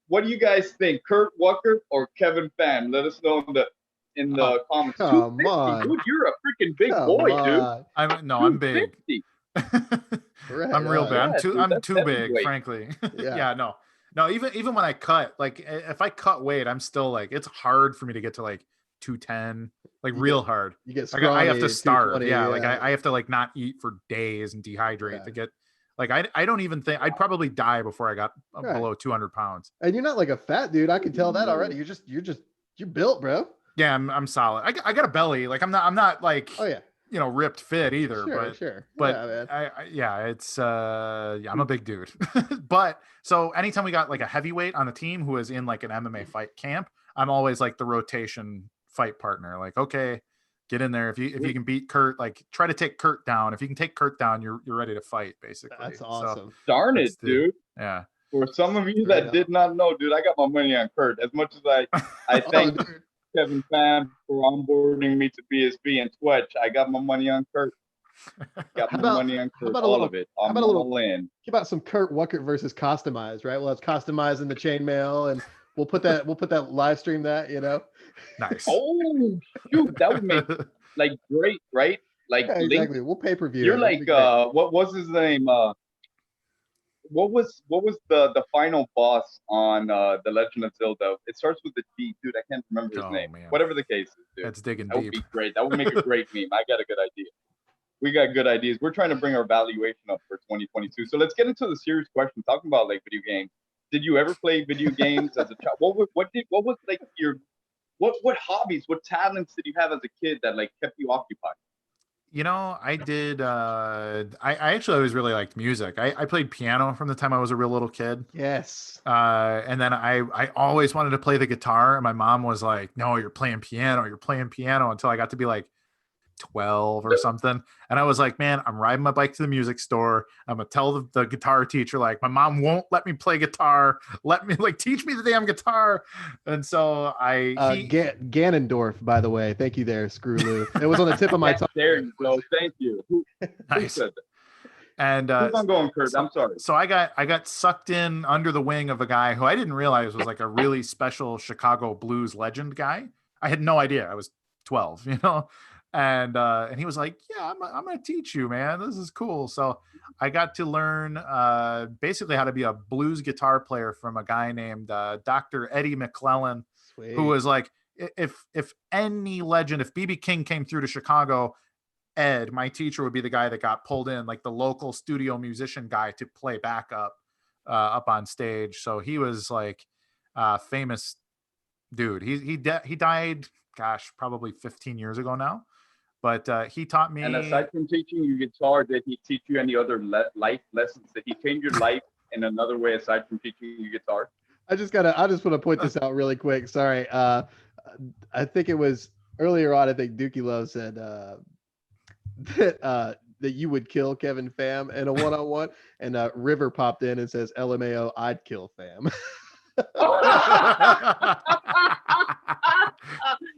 What do you guys think, Kurt Wuckert or Kevin Pham? Let us know in the comments. Come on, dude, you're a freaking big boy, dude. I'm big. I'm real big. I'm too big, frankly. No. Even when I cut, like if I cut weight, I'm still like, it's hard for me to get to like 210, like real hard. You get like I have to starve. Yeah, like I have to like not eat for days and dehydrate to get. Like I don't even think I'd probably die before I got below 200 pounds. And you're not like a fat dude. I can tell that already. You're built, bro. Yeah, I'm solid. I got a belly. Like I'm not like ripped fit either. But it's I'm a big dude. But so anytime we got like a heavyweight on the team who is in like an MMA fight camp, I'm always like the rotation fight partner. Like, okay, get in there. If you can beat Kurt, like try to take Kurt down. If you can take Kurt down, you're ready to fight, basically. That's awesome. So, darn it, dude. Yeah. For some of you that did not know, dude, I got my money on Kurt. As much as I thank Kevin Pham for onboarding me to BSB and Twitch, I got my money on Kurt. Got my money on Kurt. All of it. How about some Kurt Wuckert versus customized, right? Well, it's customized in the chainmail, and we'll put that live stream that, Nice. Oh shoot, that would make like great, right? Like exactly. We'll pay-per-view. You're like what was his name? What was the final boss on the Legend of Zelda? It starts with the G, dude. I can't remember his name. Man. Whatever the case is, dude. That's digging deep. That would be great. That would make a great meme. I got a good idea. We got good ideas. We're trying to bring our valuation up for 2022. So let's get into the serious question. Talking about like video games. Did you ever play video games as a child? What was like your what hobbies, what talents did you have as a kid that like kept you occupied? I did. I actually always really liked music. I played piano from the time I was a real little kid. Yes. And then I always wanted to play the guitar, and my mom was like, "No, you're playing piano. You're playing piano." Until I got to be like 12 or something, and I was like, man, I'm riding my bike to the music store. I'm gonna tell the guitar teacher, like, my mom won't let me play guitar. Let me teach me the damn guitar. And so Ganondorf, by the way, thank you there, Screw Lou. It was on the tip of my tongue. There you go. Thank you. Nice. Who said that? And keep on going, Kurt. I'm sorry. So I got sucked in under the wing of a guy who I didn't realize was like a really special Chicago blues legend guy. I had no idea. I was 12, and he was like, yeah, I'm gonna teach you, man. This is cool. So I got to learn basically how to be a blues guitar player from a guy named Dr. Eddie McClellan. Sweet. Who was like, if any legend, if BB King came through to Chicago, Ed, my teacher, would be the guy that got pulled in, like the local studio musician guy, to play backup up on stage. So he was like famous dude. He died gosh, probably 15 years ago now. But he taught me. And aside from teaching you guitar, did he teach you any other life lessons? Did he change your life in another way aside from teaching you guitar? I just want to point this out really quick. Sorry. I think it was earlier on. I think Dookie Love said that you would kill Kevin Pham in a one-on-one, and River popped in and says, "LMAO, I'd kill Pham."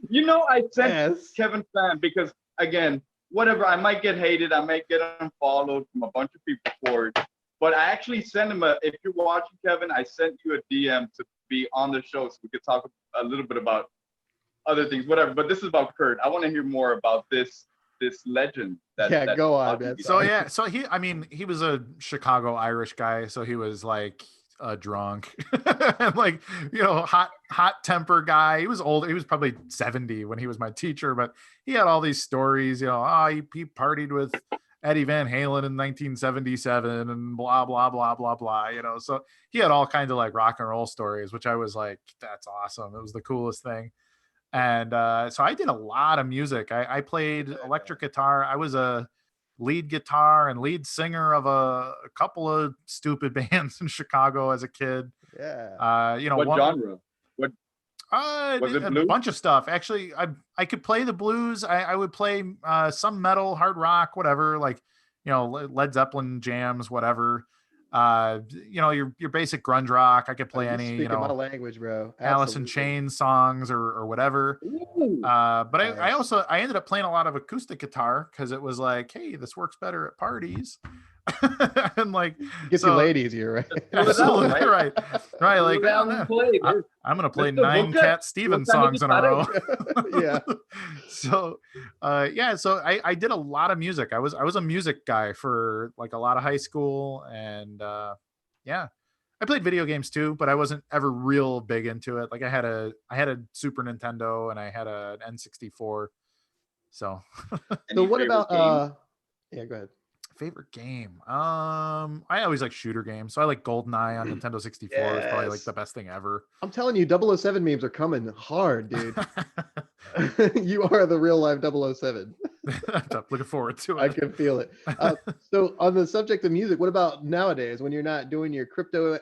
You know, I sent Yes. Kevin Pham because, again, whatever, I might get hated, I might get unfollowed from a bunch of people for it, but I actually sent him if you're watching, Kevin, I sent you a DM to be on the show so we could talk a little bit about other things, whatever. But this is about Kurt. I want to hear more about this legend. Go on, man. So yeah, so he was a Chicago Irish guy, so he was like a drunk and like, hot temper guy. He was old. He was probably 70 when he was my teacher, but he had all these stories, he partied with Eddie Van Halen in 1977 and blah, blah, blah, blah, blah, so he had all kinds of like rock and roll stories, which I was like, that's awesome. It was the coolest thing. And so I did a lot of music. I played electric guitar. I was a lead guitar and lead singer of a couple of stupid bands in Chicago as a kid. Yeah. What genre? What was it? A Blues? bunch of stuff. Actually, I could play the blues. I would play some metal, hard rock, whatever. Like, Led Zeppelin jams, whatever. Your basic grunge rock. I could play any, speaking my language, bro. Alice in Chains songs or whatever. But nice. I ended up playing a lot of acoustic guitar because it was like, hey, this works better at parties. And like gets you laid easier, right? Absolutely right. Like, I'm gonna play 9 Cat Stevens songs in a row. Yeah. So so I did a lot of music. I was a music guy for like a lot of high school, and I played video games too, but I wasn't ever real big into it. Like I had a Super Nintendo and I had an N64. So what about yeah, go ahead. Favorite game? I always like shooter games. So I like GoldenEye on Nintendo 64. It's probably like the best thing ever. I'm telling you, 007 memes are coming hard, dude. You are the real life 007. Looking forward to it. I can feel it. So on the subject of music, what about nowadays when you're not doing your crypto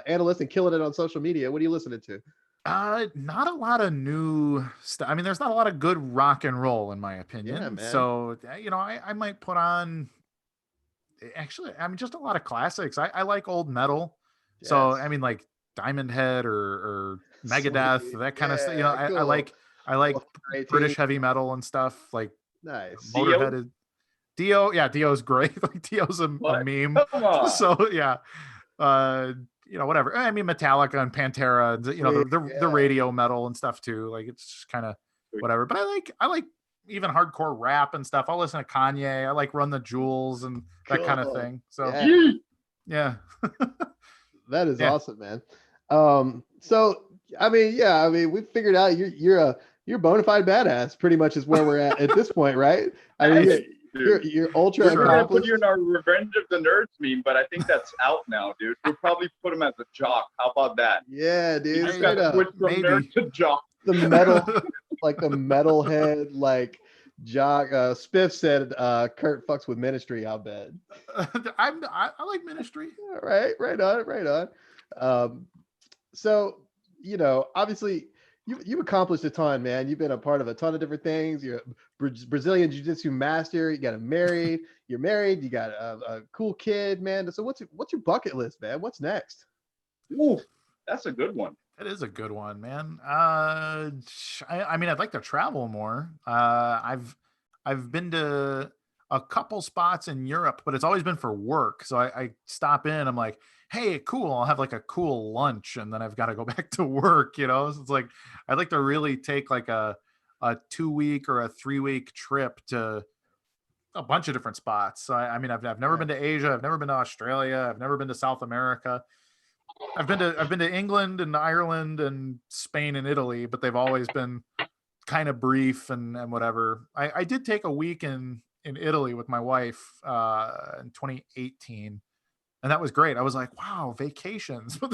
analyst and killing it on social media? What are you listening to? Not a lot of new stuff. I mean, there's not a lot of good rock and roll in my opinion. Yeah, man. So, I might put on, actually, just a lot of classics. I like old metal. Yes. So, like Diamond Head or Megadeth, Sweet. that kind of stuff. Cool. I like British heavy metal and stuff, like nice. Motorhead. Dio, yeah, Dio's great. Like Dio's a meme. So yeah. Whatever. Metallica and Pantera, the radio metal and stuff too. Like it's just kind of whatever. But I like even hardcore rap and stuff. I'll listen to Kanye. I like Run the Jewels and that kind of thing. So yeah. That is awesome, man. So we figured out you're a bona fide badass. Pretty much is where we're at this point, right? I mean, you're ultra. We're gonna put you in our Revenge of the Nerds meme, but I think that's out now, dude. We'll probably put him as a jock. How about that? Yeah, dude. You just got to switch from nerd to jock. The metal, like the metalhead, like jock. Spiff said, "Kurt fucks with Ministry." I'll bet. I like Ministry. All right, right on. So obviously. You've accomplished a ton, man. You've been a part of a ton of different things. You're a Brazilian Jiu-Jitsu master. You got married. You're married. You got a cool kid, man. So what's your bucket list, man? What's next? Ooh, that's a good one. That is a good one, man. I'd like to travel more. I've been to a couple spots in Europe, but it's always been for work. So I stop in. I'm like, hey, cool. I'll have like a cool lunch, and then I've got to go back to work. So it's like I'd like to really take like a 2-week or a 3-week trip to a bunch of different spots. So I've never been to Asia. I've never been to Australia. I've never been to South America. I've been to England and Ireland and Spain and Italy, but they've always been kind of brief and whatever. I did take a week in Italy with my wife in 2018. And that was great. I was like, wow, vacations. But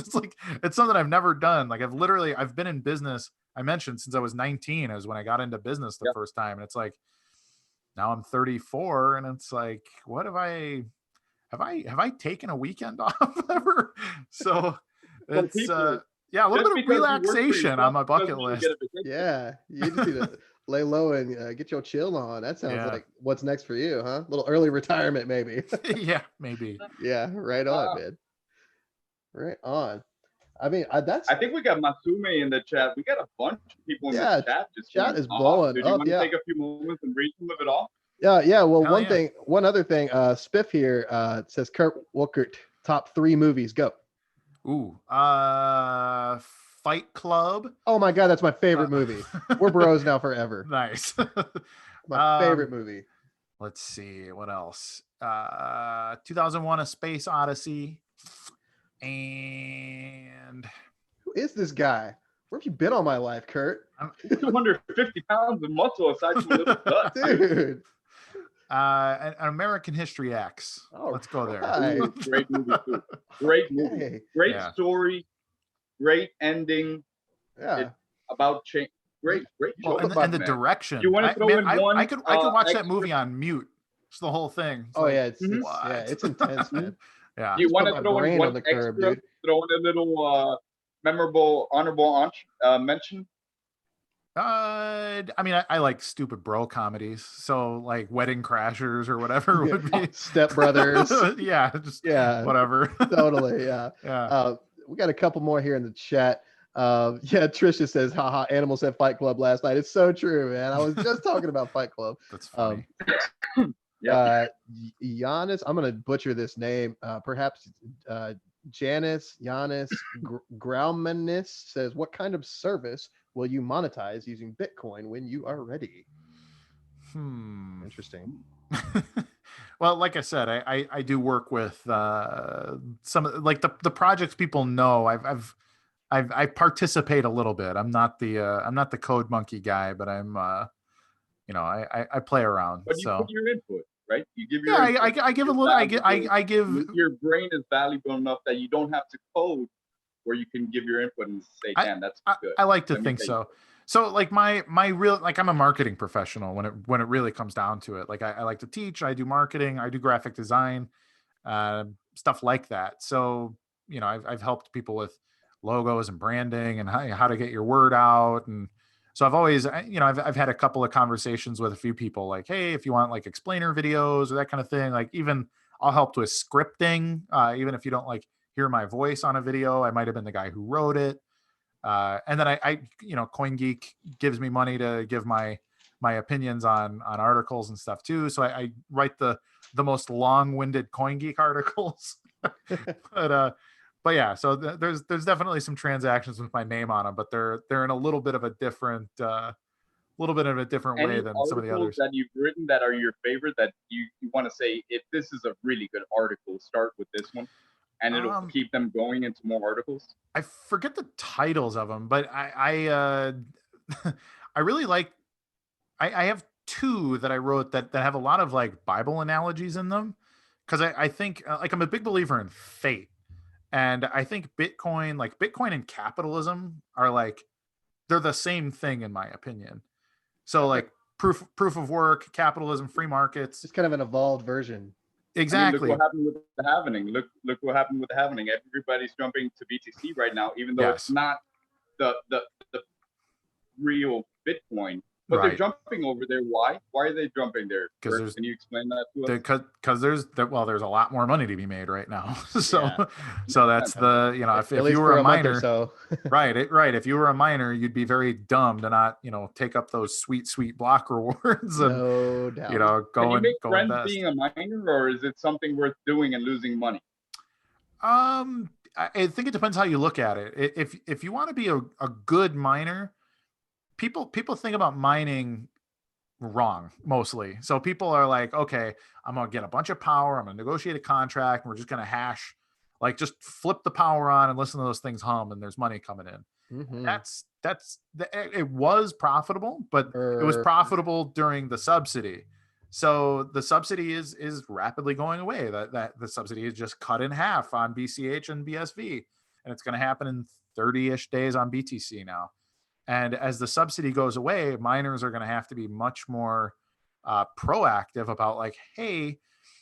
it's something I've never done. Like I've been in business. I mentioned since I was 19 is when I got into business the first time. And it's like, now I'm 34 and it's like, what have I taken a weekend off ever? So it's, a little bit of relaxation on my bucket list. Yeah. You just need to lay low and get your chill on. That sounds like what's next for you, huh? A little early retirement, maybe. Yeah, maybe. Yeah. Right on, man. Right on. I mean, I think we got Masume in the chat. We got a bunch of people in the chat. Chat is blowing Did you want to take a few moments and read some of it all? Yeah. Well, one other thing. Spiff here says Kurt Wuckert, top 3 movies. Go. Ooh, Fight Club. Oh my God, that's my favorite movie. We're bros now forever. Nice. My favorite movie. Let's see what else. 2001: A Space Odyssey. And who is this guy? Where have you been all my life, Kurt? I'm 250 pounds of muscle aside from a little gut. Dude. An American History X. Let's go there. Ooh, great movie too. Great movie. Great story. Great ending. Yeah. About change. Great. Well, and the direction. You want to throw in one? I could watch that movie on mute. It's the whole thing. It's it's intense, man. Yeah. Do you want to throw in one extra? Throw in a little memorable, honorable mention. I mean, I like stupid bro comedies, so like Wedding Crashers or whatever would be. Step Brothers. Whatever. Totally, yeah. We got a couple more here in the chat. Trisha says, haha, Animal said Fight Club last night. It's so true, man. I was just talking about Fight Club. That's funny. Giannis, I'm gonna butcher this name. Perhaps Giannis Graumanis says, what kind of service will you monetize using Bitcoin when you are ready? Interesting. Well, like I said, I do work with some like the projects people know. I participate a little bit. I'm not the code monkey guy, but I'm I play around. But you put your input, right? You give your I give a little. I give your brain is valuable enough that you don't have to code, where you can give your input and say, "Damn, that's good." I like to think so. So like my real, like I'm a marketing professional when it really comes down to it. Like I like to teach. I do marketing. I do graphic design, stuff like that. So I've helped people with logos and branding and how to get your word out. And so I've always, I've had a couple of conversations with a few people like, hey, if you want like explainer videos or that kind of thing, like even I'll help with scripting. Even if you don't like hear my voice on a video, I might've been the guy who wrote it. And then I CoinGeek gives me money to give my opinions on articles and stuff too. So I write the most long-winded CoinGeek articles. But yeah, so there's definitely some transactions with my name on them, but they're in a little bit of a different way than some of the others that you've written that are your favorite, that you want to say, if this is a really good article, start with this one, and it'll keep them going into more articles. I forget the titles of them, but I really like. I have 2 that I wrote that have a lot of like Bible analogies in them, because I think like I'm a big believer in fate. And I think Bitcoin and capitalism are like, they're the same thing in my opinion. So like proof of work, capitalism, free markets. It's kind of an evolved version. Exactly. Look what happened with the halvening. Look what happened with the halvening. Everybody's jumping to BTC right now, even though it's not the real Bitcoin. But they're jumping over there. Why? Why are they jumping there? Can you explain that to us? Because there's a lot more money to be made right now. So that's if you were a miner, right. If you were a miner, you'd be very dumb to not take up those sweet block rewards and no doubt. Can you make friends being a miner, or is it something worth doing and losing money? I think it depends how you look at it. If you want to be a good miner, people think about mining wrong mostly. So people are like, okay, I'm going to get a bunch of power. I'm going to negotiate a contract. And we're just going to hash, like just flip the power on and listen to those things hum. And there's money coming in. Mm-hmm. It was profitable, but it was profitable during the subsidy. So the subsidy is rapidly going away. That the subsidy is just cut in half on BCH and BSV. And it's going to happen in 30-ish days on BTC now. And as the subsidy goes away, miners are going to have to be much more proactive about like, hey,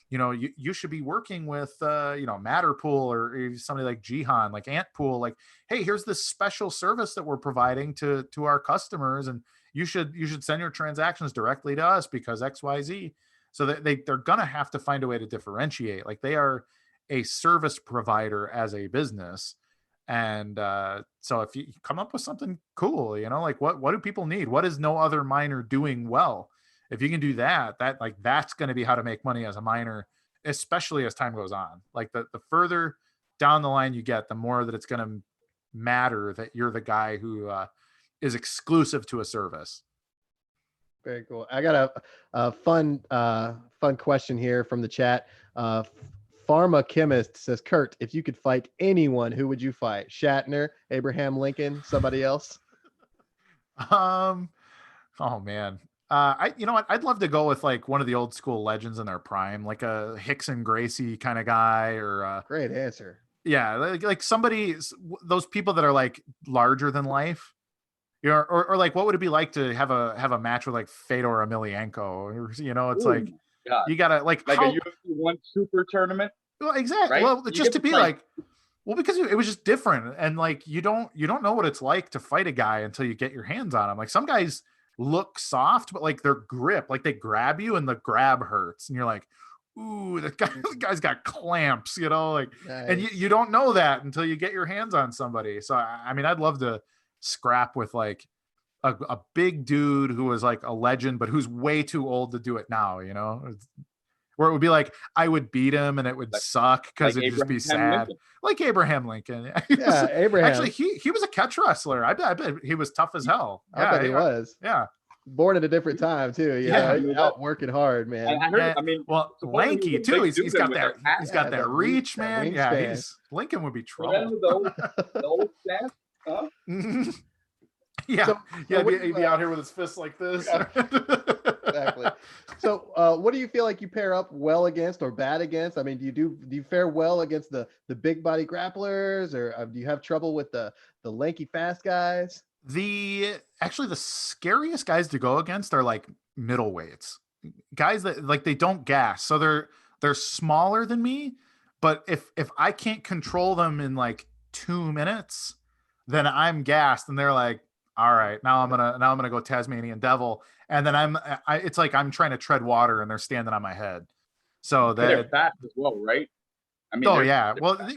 you should be working with, Matterpool or somebody like Jihan, like Antpool, like, hey, here's this special service that we're providing to our customers, and you should send your transactions directly to us because XYZ. So that they're gonna have to find a way to differentiate. Like they are a service provider as a business. And so if you come up with something cool, like what do people need? What is no other miner doing well? If you can do that, that's going to be how to make money as a miner, especially as time goes on. Like the further down the line you get, the more that it's going to matter that you're the guy who is exclusive to a service. Very cool. I got a fun question here from the chat. Pharma Chemist says, Kurt, if you could fight anyone, who would you fight? Shatner, Abraham Lincoln, somebody else? Oh man. You know what? I'd love to go with like one of the old school legends in their prime, like a Hickson Gracie kind of guy, or great answer. Yeah, like somebody, those people that are like larger than life, or like what would it be like to have a match with like Fedor Emelianenko, or it's like God. You gotta like a UFC 1 super tournament. Well, exactly. Right? Well, just to be like, well, because it was just different, and like you don't know what it's like to fight a guy until you get your hands on him. Like some guys look soft, but like their grip, like they grab you and the grab hurts, and you're like, ooh, the guy's got clamps, like, nice. And you don't know that until you get your hands on somebody. So I mean, I'd love to scrap with like a big dude who was like a legend, but who's way too old to do it now, where it would be like I would beat him and it would suck because it'd just be sad. Lincoln. Like Abraham Lincoln. Yeah, Abraham. Actually, he was a catch wrestler. I bet he was tough as hell. I bet he was. Yeah. Born at a different time too. Out working hard, man. Lanky too. He's got that reach, man. Yeah, Lincoln would be trouble. The old staff, huh? Yeah, so he'd be out here with his fists like this. Exactly. So, what do you feel like you pair up well against or bad against? I mean, do you fare well against the big body grapplers, or do you have trouble with the lanky fast guys? Actually the scariest guys to go against are like middleweights, guys that like they don't gas, so they're smaller than me, but if I can't control them in like 2 minutes, then I'm gassed, and they're like, all right, now I'm gonna go Tasmanian Devil, and then it's like I'm trying to tread water and they're standing on my head. So they're fast as well, right? I mean,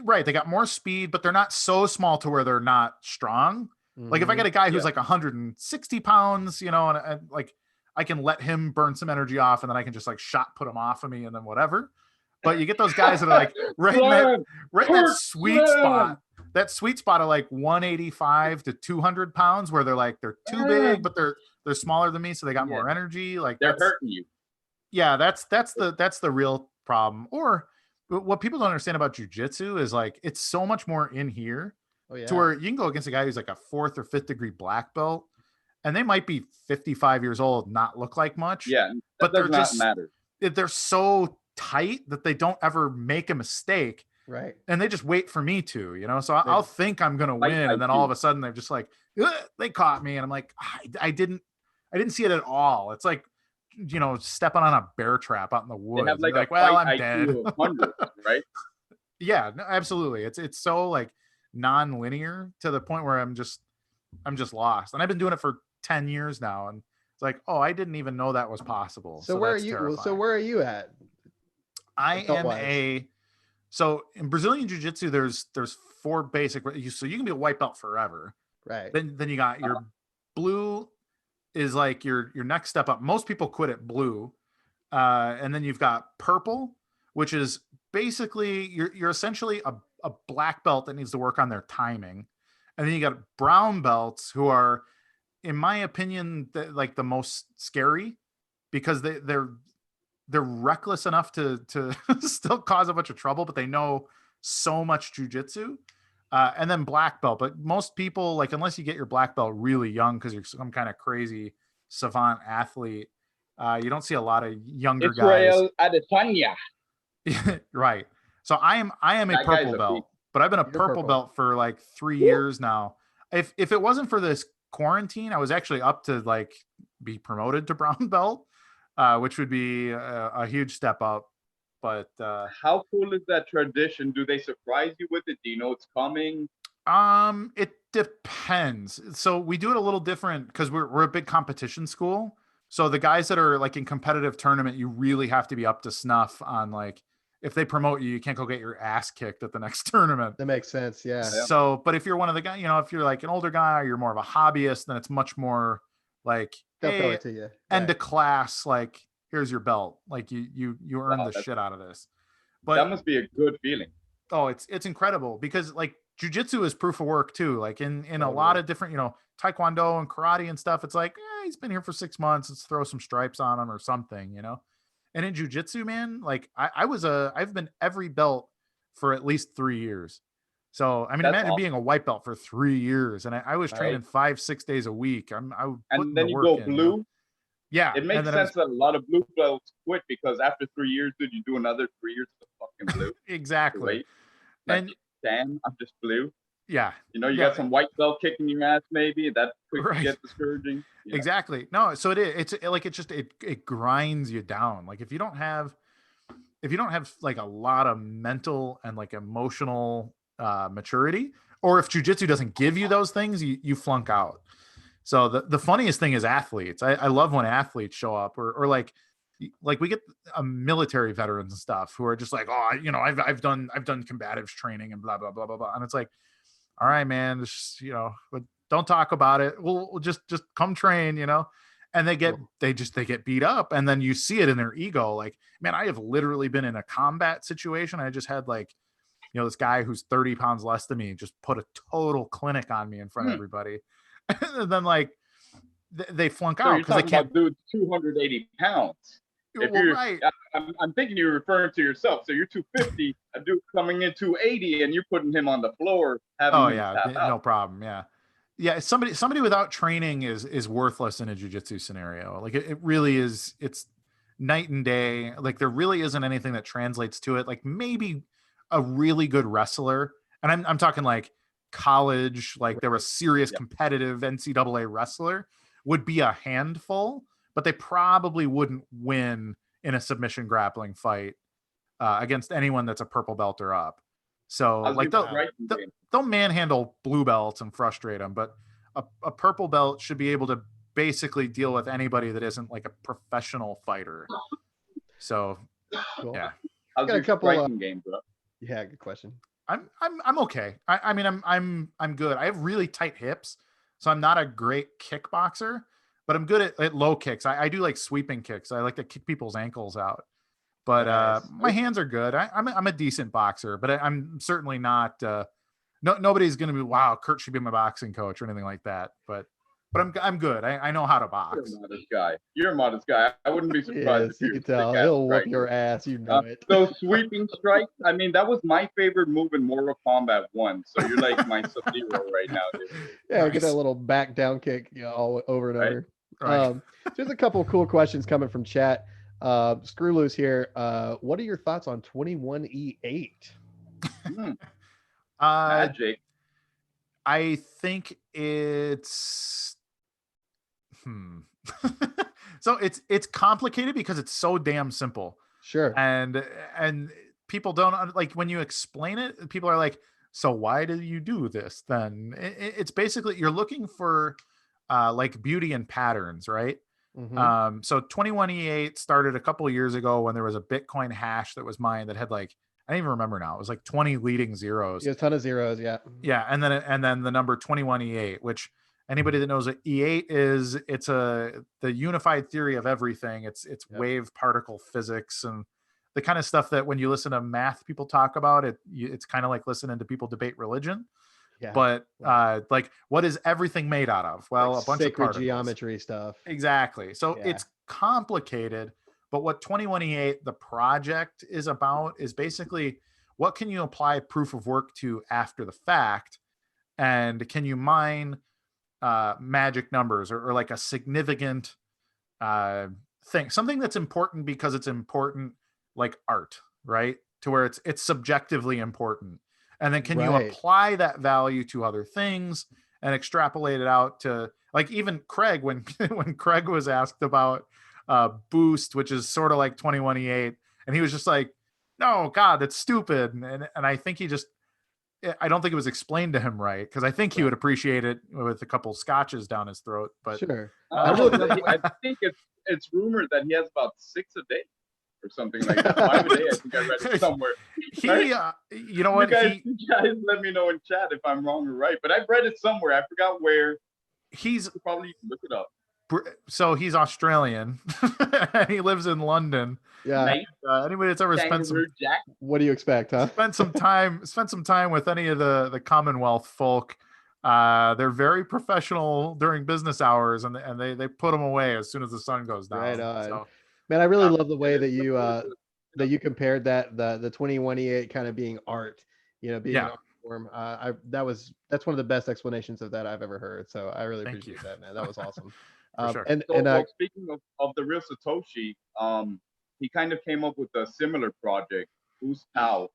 right, they got more speed, but they're not so small to where they're not strong. Mm-hmm. Like if I get a guy who's like 160 pounds, and like I can let him burn some energy off, and then I can just like shot put him off of me, and then whatever. But you get those guys that are like right in that sweet spot. That sweet spot of like 185 to 200 pounds, where they're too big, but they're smaller than me, so they got more energy. Like they're hurting you. Yeah, that's the real problem. Or what people don't understand about jiu-jitsu is like it's so much more in here, to where you can go against a guy who's like a 4th or 5th degree black belt, and they might be 55 years old, not look like much. Yeah, but they're just matter. They're so tight that they don't ever make a mistake. Right. And they just wait for me to, so I'll think I'm going to win. And then all of a sudden they're just like, they caught me. And I'm like, I didn't see it at all. It's like, stepping on a bear trap out in the woods. They have like well, I'm dead. 100, right? Yeah, no, absolutely. It's so like non-linear to the point where I'm just lost. And I've been doing it for 10 years now. And it's like, oh, I didn't even know that was possible. So where are you? Terrifying. So where are you at? I am So in Brazilian Jiu-Jitsu, there's 4 basic. So you can be a white belt forever, right? Then you got your blue is like your next step up. Most people quit at blue, and then you've got purple, which is basically you're essentially a black belt that needs to work on their timing, and then you got brown belts who are, in my opinion, like the most scary, because they're reckless enough to still cause a bunch of trouble, but they know so much jujitsu. And then black belt. But most people, like, unless you get your black belt really young because you're some kind of crazy savant athlete, you don't see a lot of younger Israel Adesanya. Right. So I am a purple belt, but I've been a purple belt for like 3 years now. If it wasn't for this quarantine, I was actually up to like be promoted to brown belt, which would be a huge step up. But How cool is that tradition? Do they surprise you with it? Do you know it's coming? it depends. So we do it a little different because we're a big competition school. So the guys that are like in competitive tournament, you really have to be up to snuff on like if they promote you, you can't go get your ass kicked at the next tournament. That makes sense. Yeah. So, but if you're one of the guys, you know, if you're like an older guy or you're more of a hobbyist, then it's much more like, They'll throw hey, it to you. end Right. of class, like here's your belt. Like you earned Wow, the that's- shit out of this. That But must be a good feeling. oh, it's incredible because like jujitsu is proof of work too. Like in a lot Totally. of different, you know, taekwondo and karate and stuff. It's like, he's been here for 6 months. Let's throw some stripes on him or something, you know. And in jujitsu, man, like I've been every belt for at least 3 years. So I mean, That's imagine being a white belt for 3 years, and I was Right. training 5-6 days a week. I would put And then the you work go in, you know? blue. Yeah, It makes and then I was- sense that a lot of blue belts quit because after 3 years, dude, you do another 3 years of fucking blue. exactly. Wait, like, And damn, I'm just blue. yeah, You know, you Yeah. got some white belt kicking your ass, maybe that could Right. get discouraging. You know? exactly. No, so it grinds you down. Like if you don't have like a lot of mental and like emotional maturity, or if jujitsu doesn't give you those things, you flunk out. So the funniest thing is athletes. I love when athletes show up or like we get military veterans and stuff who are just like, oh, you know, I've done combatives training and blah blah blah blah blah, and it's like, all right, man, just, you know, but don't talk about it. We'll just come train, you know. And they get beat up, and then you see it in their ego. Like, man, I have literally been in a combat situation. I just had like, you know, this guy who's 30 pounds less than me just put a total clinic on me in front of everybody, and then like they flunk So out you're because they talking can't. about dude 280 pounds. If Well, you're, right. I'm thinking you're referring to yourself. So you're 250, a dude coming in 280, and you're putting him on the floor, having Oh him yeah, tap out. no problem. Yeah. Somebody without training is worthless in a jujitsu scenario. Like it really is. It's night and day. Like there really isn't anything that translates to it. Like maybe a really good wrestler, and I'm talking like college. Like there was serious Yeah. competitive NCAA wrestler would be a handful, but they probably wouldn't win in a submission grappling fight against anyone that's a purple belt or up. So How's like your striking game? they'll manhandle blue belts and frustrate them, but a purple belt should be able to basically deal with anybody that isn't like a professional fighter. So Cool. yeah, How's got a your couple, striking game, bro? Yeah, good question. I'm okay. I mean I'm good. I have really tight hips, so I'm not a great kickboxer, but I'm good at low kicks. I do like sweeping kicks. I like to kick people's ankles out. But Nice. my hands are good. I'm a decent boxer, but I'm certainly not. Nobody's gonna be, wow, Kurt should be my boxing coach or anything like that. But I'm good. I know how to You're box. a modest guy. You're a modest guy. I wouldn't be surprised Yes, if you you're can a tell. sick-ass He'll whoop striker. your ass. You know it. Those sweeping strikes. I mean, that was my favorite move in Mortal Kombat 1. So you're like my Sub-Zero right now, dude. Yeah, get that Nice. little back down kick, you know, all over and Right. over. Right. Just a couple of cool questions coming from chat. Screw loose here. What are your thoughts on 21E8? Hmm, Uh, magic. I think it's so it's complicated because it's so damn simple. Sure. And people don't like when you explain it, people are like, so why do you do this then? It's basically you're looking for like beauty and patterns, right? Mhm. So 21E8 started a couple of years ago when there was a Bitcoin hash that was mined that had like, I don't even remember now, it was like 20 leading zeros. Yeah, a ton of zeros. Yeah. Yeah, and then the number 21E8, which anybody that knows what E8 is, it's the unified theory of everything. It's Yep. wave particle physics and the kind of stuff that when you listen to math people talk about it, it's kind of like listening to people debate religion. Yeah. But like, what is everything made out of? Well, Like a bunch of sacred particles. geometry stuff. Exactly. So Yeah. it's complicated, but what 21E8, the project, is about is basically what can you apply proof of work to after the fact, and can you mine magic numbers or like a significant thing, something that's important because it's important, like art, right? To where it's subjectively important, and then can you Right. apply that value to other things and extrapolate it out to like even Craig when when Craig was asked about boost, which is sort of like 21E8, and he was just like, no, God, that's stupid. And I think he just, I don't think it was explained to him right, because I think he would appreciate it with a couple scotches down his throat. But Sure. I think it's rumored that he has about 6 a day or something like that. 5 a day. I think I read it somewhere. he, you know what? You guys let me know in chat if I'm wrong or right. But I've read it somewhere. I forgot where. He's probably look it up. So he's Australian and he lives in London. Yeah. Nice. Anybody that's ever spent some what do you expect, huh? spent some time with any of the Commonwealth folk. They're very professional during business hours, and they put them away as soon as the sun goes down. Right on. So, man, I really love the way that you compared that the 21E8 kind of being art, you know, being an art form. That's one of the best explanations of that I've ever heard. So I really appreciate that, man. That was awesome. Sure. Speaking of the real Satoshi, he kind of came up with a similar project, Boost Pow.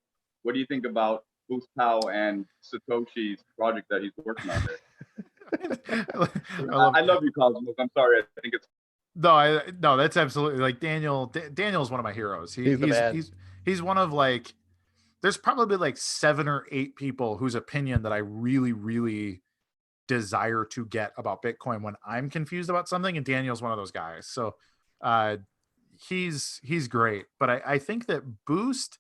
What do you think about Boost Pow and Satoshi's project that he's working on there? I love you, Cosmos. I'm sorry. I think it's no, that's absolutely like Daniel's one of my heroes. He's one of like, there's probably like 7 or 8 people whose opinion that I really, really desire to get about Bitcoin when I'm confused about something, and Daniel's one of those guys. So he's great. But I think that Boost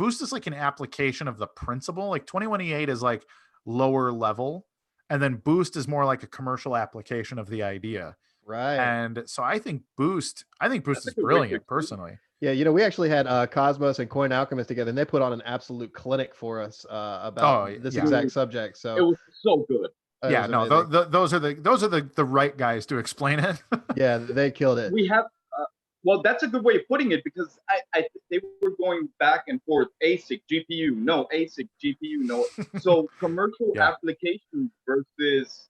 is like an application of the principle. Like 21E8 is like lower level, and then Boost is more like a commercial application of the idea. Right. And so I think Boost is brilliant personally. Yeah, you know, we actually had Cosmos and Coin Alchemist together, and they put on an absolute clinic for us about this exact subject. So it was so good. Yeah, no, those are the right guys to explain it. Yeah, they killed it. We have, well, that's a good way of putting it, because they were going back and forth. ASIC, GPU, no. ASIC, GPU, no. So commercial application versus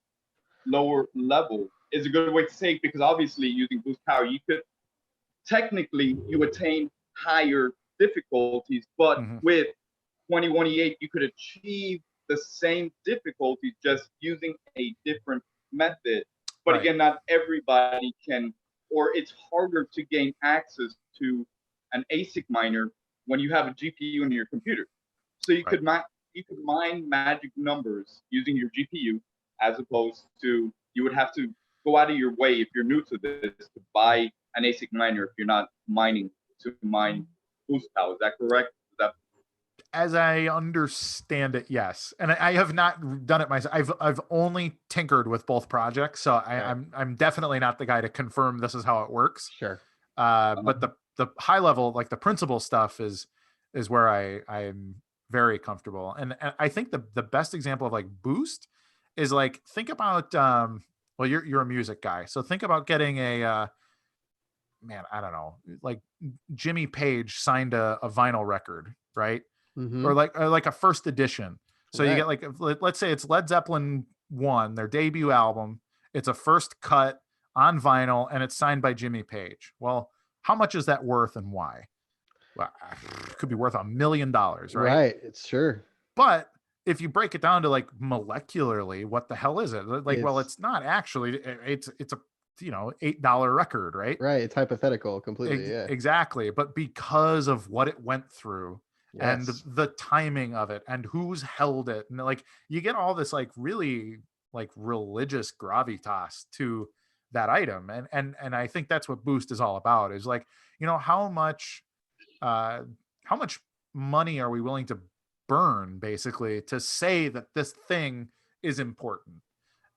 lower level is a good way to say it, because obviously using Boost Power, you attain higher difficulties, but with 21E8, you could achieve the same difficulty just using a different method. But again, not everybody can, or it's harder to gain access to an ASIC miner when you have a GPU in your computer. So you could mine magic numbers using your GPU, as opposed to you would have to go out of your way, if you're new to this, to buy an ASIC miner if you're not mining to mine Boost Power. Is that correct? As I understand it, yes. And I have not done it myself. I've only tinkered with both projects, so I'm definitely not the guy to confirm this is how it works. Sure. But the high level, like the principal stuff, is where I'm very comfortable. And I think the best example of like Boost is like, think about well, you're a music guy, so think about getting a man, I don't know, like Jimmy Page signed a vinyl record, right? Or like a first edition. So you get like, let's say it's Led Zeppelin 1, their debut album. It's a first cut on vinyl, and it's signed by Jimmy Page. Well, how much is that worth, and why? Well, it could be worth $1 million, right? Right. It's sure. But if you break it down to like molecularly, what the hell is it? Like, well, it's not actually. It's a $8 record, right? Right. It's hypothetical completely. Yeah. Exactly. But because of what it went through. Yes. And the timing of it, and who's held it, and like you get all this like really like religious gravitas to that item, and I think that's what Boost is all about. Is like, you know, how much money are we willing to burn basically to say that this thing is important?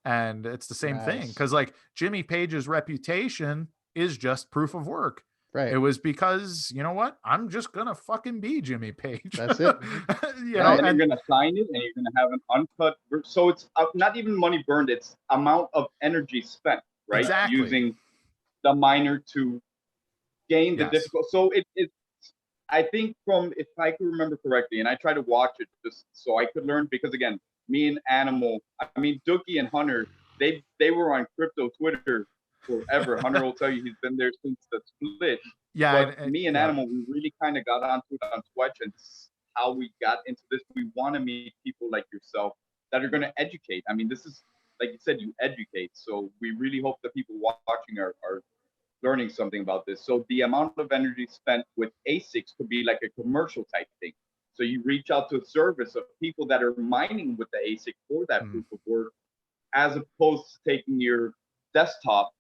And it's the same thing, because like Jimmy Page's reputation is just proof of work. Right. It was because, you know what? I'm just gonna fucking be Jimmy Page. That's it. And you're gonna sign it, and you're gonna have an uncut. So it's not even money burned; it's amount of energy spent, right? Exactly. Using the miner to gain the difficult. So it's. I think if I can remember correctly, and I try to watch it just so I could learn, because again, me and Dookie and Hunter, they were on crypto Twitter forever. Hunter will tell you he's been there since the split. Yeah. But me and Animal, we really kind of got onto it on Twitch, and how we got into this. We want to meet people like yourself that are going to educate. I mean, this is like you said, you educate. So we really hope that people watching are learning something about this. So the amount of energy spent with ASICs could be like a commercial type thing. So you reach out to a service of people that are mining with the ASIC for that proof of work, as opposed to taking your desktop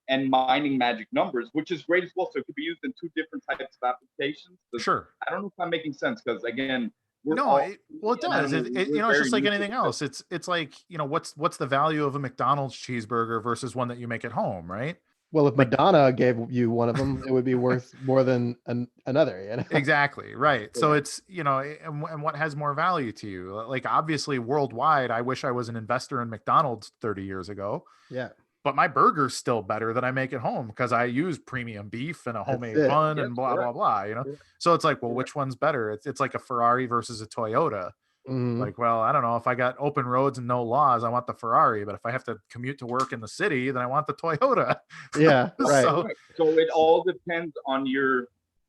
and mining magic numbers, which is great as well. So it could be used in two different types of applications. Sure. I don't know if I'm making sense, because again, Well, it does. It's just like anything else. This. It's like, what's the value of a McDonald's cheeseburger versus one that you make at home, right? Well, if Madonna gave you one of them, it would be worth more than another. Exactly. Right. So it's, and what has more value to you? Like, obviously worldwide, I wish I was an investor in McDonald's 30 years ago. Yeah. But my burger's still better than I make at home because I use premium beef and a homemade bun and blah, blah, blah, So it's like, well, which one's better? It's like a Ferrari versus a Toyota. Like, well, I don't know, if I got open roads and no laws, I want the Ferrari, but if I have to commute to work in the city, then I want the Toyota. Yeah. Right. So it all depends on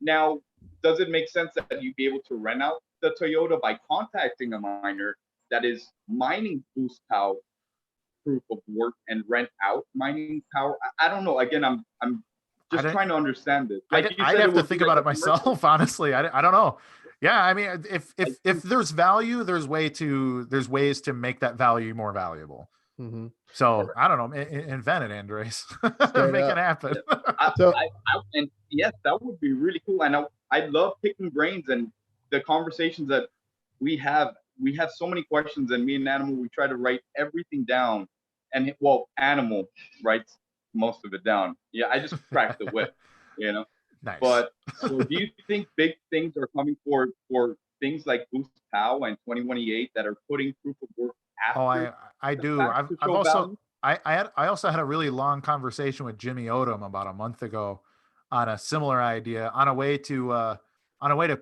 now, does it make sense that you'd be able to rent out the Toyota by contacting a miner that is mining boost power proof of work and rent out mining power? I don't know. Again, I'm just trying to understand this. Like I'd have to think about it myself, honestly. I don't know. Yeah, I mean, if there's value, there's ways to make that value more valuable. So I don't know, invent it, Andres. Make it happen. And yes, that would be really cool. And I love picking brains and the conversations that we have. We have so many questions, and me and Animal, we try to write everything down. And Animal writes most of it down. Yeah, I just cracked the whip, Nice. But so do you think big things are coming for things like Boost POW and 21E8 that are putting proof of work after? Oh, I do. I've also I also had a really long conversation with Jimmy Odom about a month ago on a similar idea, on a way to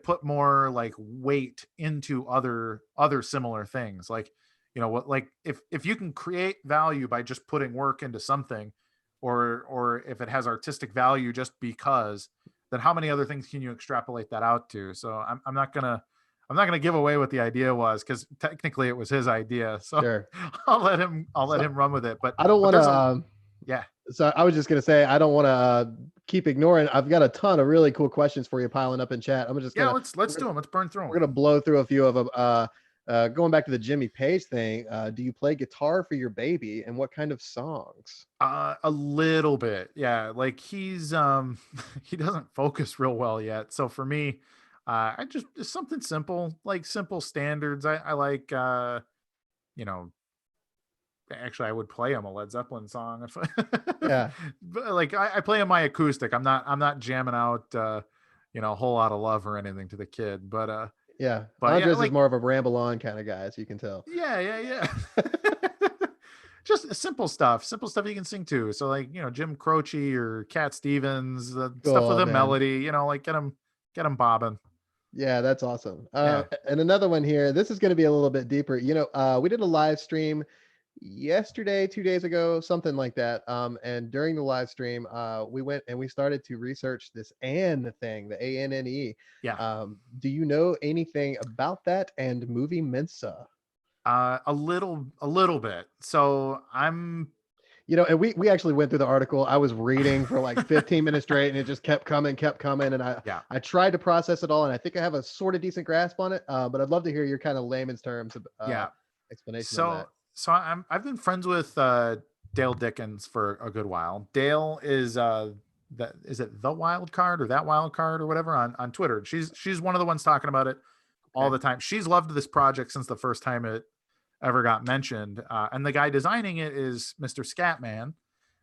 put more like weight into other similar things. Like, like if you can create value by just putting work into something, or if it has artistic value just because, then how many other things can you extrapolate that out to? So I'm not gonna give away what the idea was, because technically it was his idea. So sure. I'll let him run with it. But I don't want to. Yeah. So I was just gonna say, I don't want to keep ignoring. I've got a ton of really cool questions for you piling up in chat. I'm just let's do them. Let's burn through them. We're gonna blow through a few of them. Going back to the Jimmy Page thing, do you play guitar for your baby, and what kind of songs? A little bit, yeah. Like he's he doesn't focus real well yet, so for me, I just something simple, like simple standards. I like actually I would play him a Led Zeppelin song if yeah, but like I play him my acoustic. I'm not jamming out a whole lot of love or anything to the kid, but yeah, Andres is more of a ramble on kind of guy, as you can tell. Yeah. Just simple stuff you can sing to. So like, Jim Croce or Cat Stevens, stuff with a melody, like get them bobbing. Yeah, that's awesome. And another one here, this is going to be a little bit deeper. We did a live stream yesterday, 2 days ago, something like that. And during the live stream, we went and we started to research this ANNE thing, the ANNE. Yeah. Do you know anything about that and movie Mensa? A little bit. So I'm, and we actually went through the article. I was reading for like 15 minutes straight, and it just kept coming. And I tried to process it all, and I think I have a sort of decent grasp on it. But I'd love to hear your kind of layman's terms explanation of that. So I've been friends with Dale Dickens for a good while. Dale is is it The Wild Card or That Wild Card or whatever on Twitter. She's one of the ones talking about it all the time. She's loved this project since the first time it ever got mentioned. And the guy designing it is Mr. Scatman.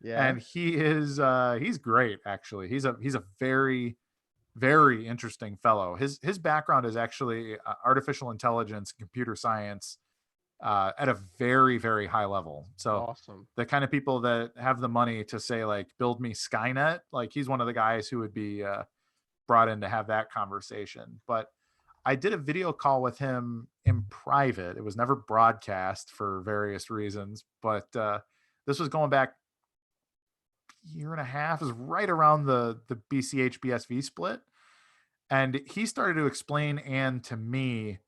Yeah. And he is he's great, actually. He's a very, very interesting fellow. His background is actually artificial intelligence, computer science, at a very, very high level. So awesome. The kind of people that have the money to say, like, build me Skynet, like he's one of the guys who would be brought in to have that conversation. But I did a video call with him in private. It was never broadcast for various reasons, but this was going back a year and a half. It was right around the BCH BSV split. And he started to explain ANNE to me.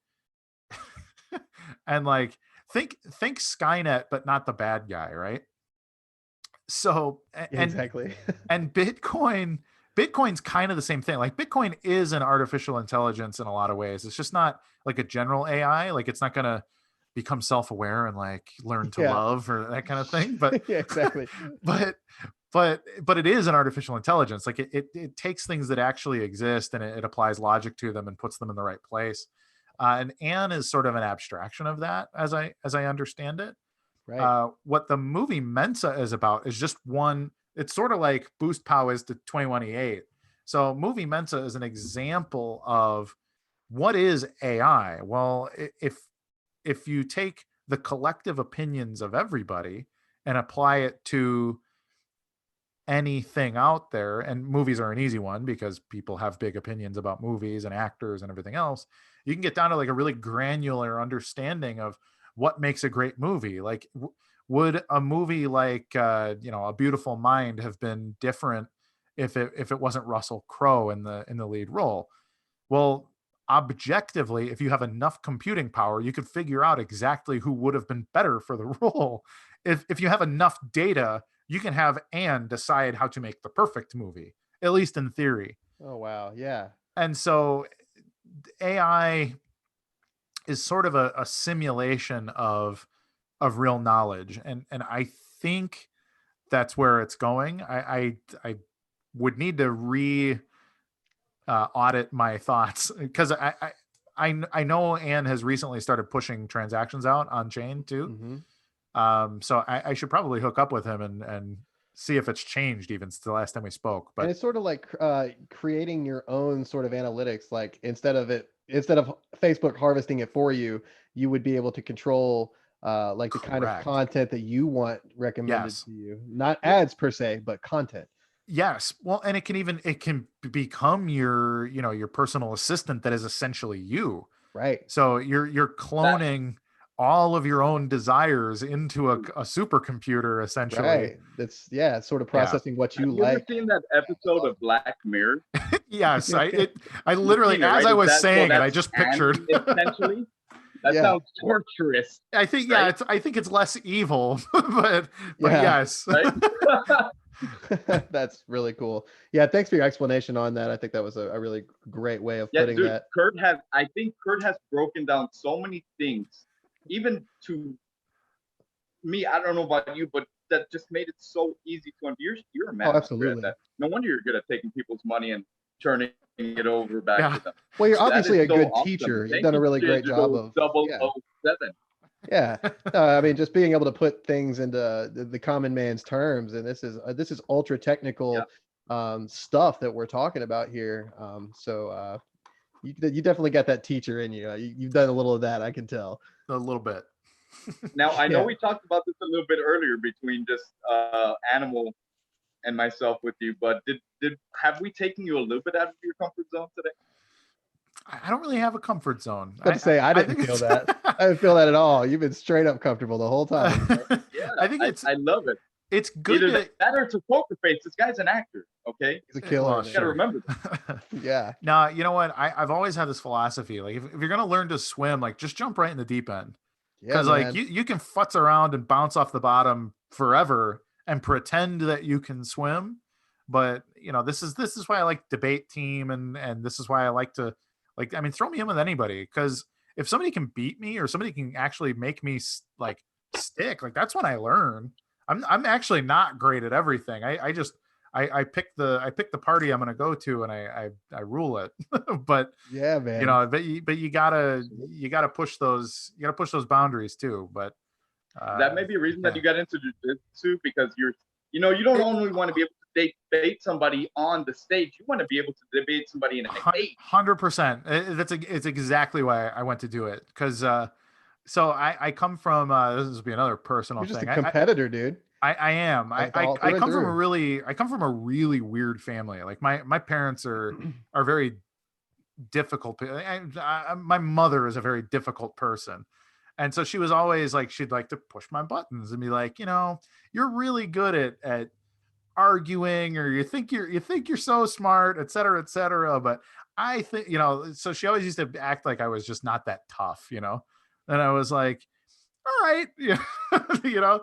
And like, think Skynet, but not the bad guy, right? So Exactly. and Bitcoin's kind of the same thing. Like Bitcoin is an artificial intelligence in a lot of ways. It's just not like a general AI. Like it's not gonna become self-aware and like learn to Yeah. love or that kind of thing. But Yeah, exactly. but but it is an artificial intelligence. Like it takes things that actually exist and it applies logic to them and puts them in the right place. And Anne is sort of an abstraction of that, as I understand it. Right. What the movie Mensa is about is just one. It's sort of like Boost Pow is to 21E8. So movie Mensa is an example of what is AI. Well, if you take the collective opinions of everybody and apply it to anything out there, and movies are an easy one because people have big opinions about movies and actors and everything else, you can get down to like a really granular understanding of what makes a great movie. Like would a movie like A Beautiful Mind have been different if it wasn't Russell Crowe in the lead role? Well, objectively, if you have enough computing power, you could figure out exactly who would have been better for the role. If you have enough data, you can have Anne decide how to make the perfect movie, at least in theory. Oh wow. Yeah. And so AI is sort of a simulation of real knowledge. And I think that's where it's going. I would need to audit my thoughts because I know Anne has recently started pushing transactions out on chain too. So I should probably hook up with him and see if it's changed even since the last time we spoke. But And it's sort of like creating your own sort of analytics. Like instead of Facebook harvesting it for you, you would be able to control like the kind of Correct. content that you want recommended Yes. to you. Not ads per se, but content. Yes. Well, and it can become your personal assistant that is essentially you. Right. So you're cloning all of your own desires into a supercomputer essentially. Right. It's it's sort of processing what you Have you like. ever seen that episode of Black Mirror? Yes, I literally, You've seen it, as right? I was So saying it, I that's just Anne, pictured. essentially. That Yeah. sounds torturous. I think right? I think it's less evil, but Yeah. yes. Right? That's really cool. Yeah, thanks for your explanation on that. I think that was a really great way of Yeah, putting dude, that. I think Kurt has broken down so many things, even to me. I don't know about you, but that just made it so easy to understand. You're a master at Absolutely. that. No wonder you're good at taking people's money and turning it over back to them. Well, you're That obviously is a so good awesome. teacher. You've Thank done a you, really great job Digital of 007. Yeah. I mean, just being able to put things into the common man's terms, and this is ultra technical stuff that we're talking about here. So you definitely got that teacher in you. You've done a little of that, I can tell. A little bit. Now, I know Yeah. we talked about this a little bit earlier between just Animal and myself with you, but have we taken you a little bit out of your comfort zone today? I don't really have a comfort zone. I was about to say I didn't think feel it's- that. I didn't feel that at all. You've been straight up comfortable the whole time. Yeah, I think I love it. it's good Either to, that or it's a poker face. This guy's an actor, okay? He's a killer. Well, man. You gotta remember that. Yeah. Now, you know what? I've always had this philosophy. Like, if you're gonna learn to swim, like just jump right in the deep end. Yeah, Because like man. you can futz around and bounce off the bottom forever and pretend that you can swim. But this is why I like debate team and this is why I like to throw me in with anybody, because if somebody can beat me or somebody can actually make me like stick, like that's when I learn. I'm actually not great at everything. I pick the party I'm going to go to and I rule it. But Yeah, man. but you gotta push those boundaries too. But That may be a reason that you got into jiu-jitsu, because you don't only want to be able to debate somebody on the stage. You want to be able to debate somebody in a cage. 100%. It's exactly why I went to do it. Because so I come from this will be another personal You're just thing. a competitor, dude. I am. I all through and come from through. I come from a really weird family. Like my parents are very difficult. My mother is a very difficult person. And so she was always like, she'd like to push my buttons and be like, you're really good at arguing, or you think you're so smart, et cetera, et cetera. But I think, so she always used to act like I was just not that tough, and I was like, all right, yeah, you know,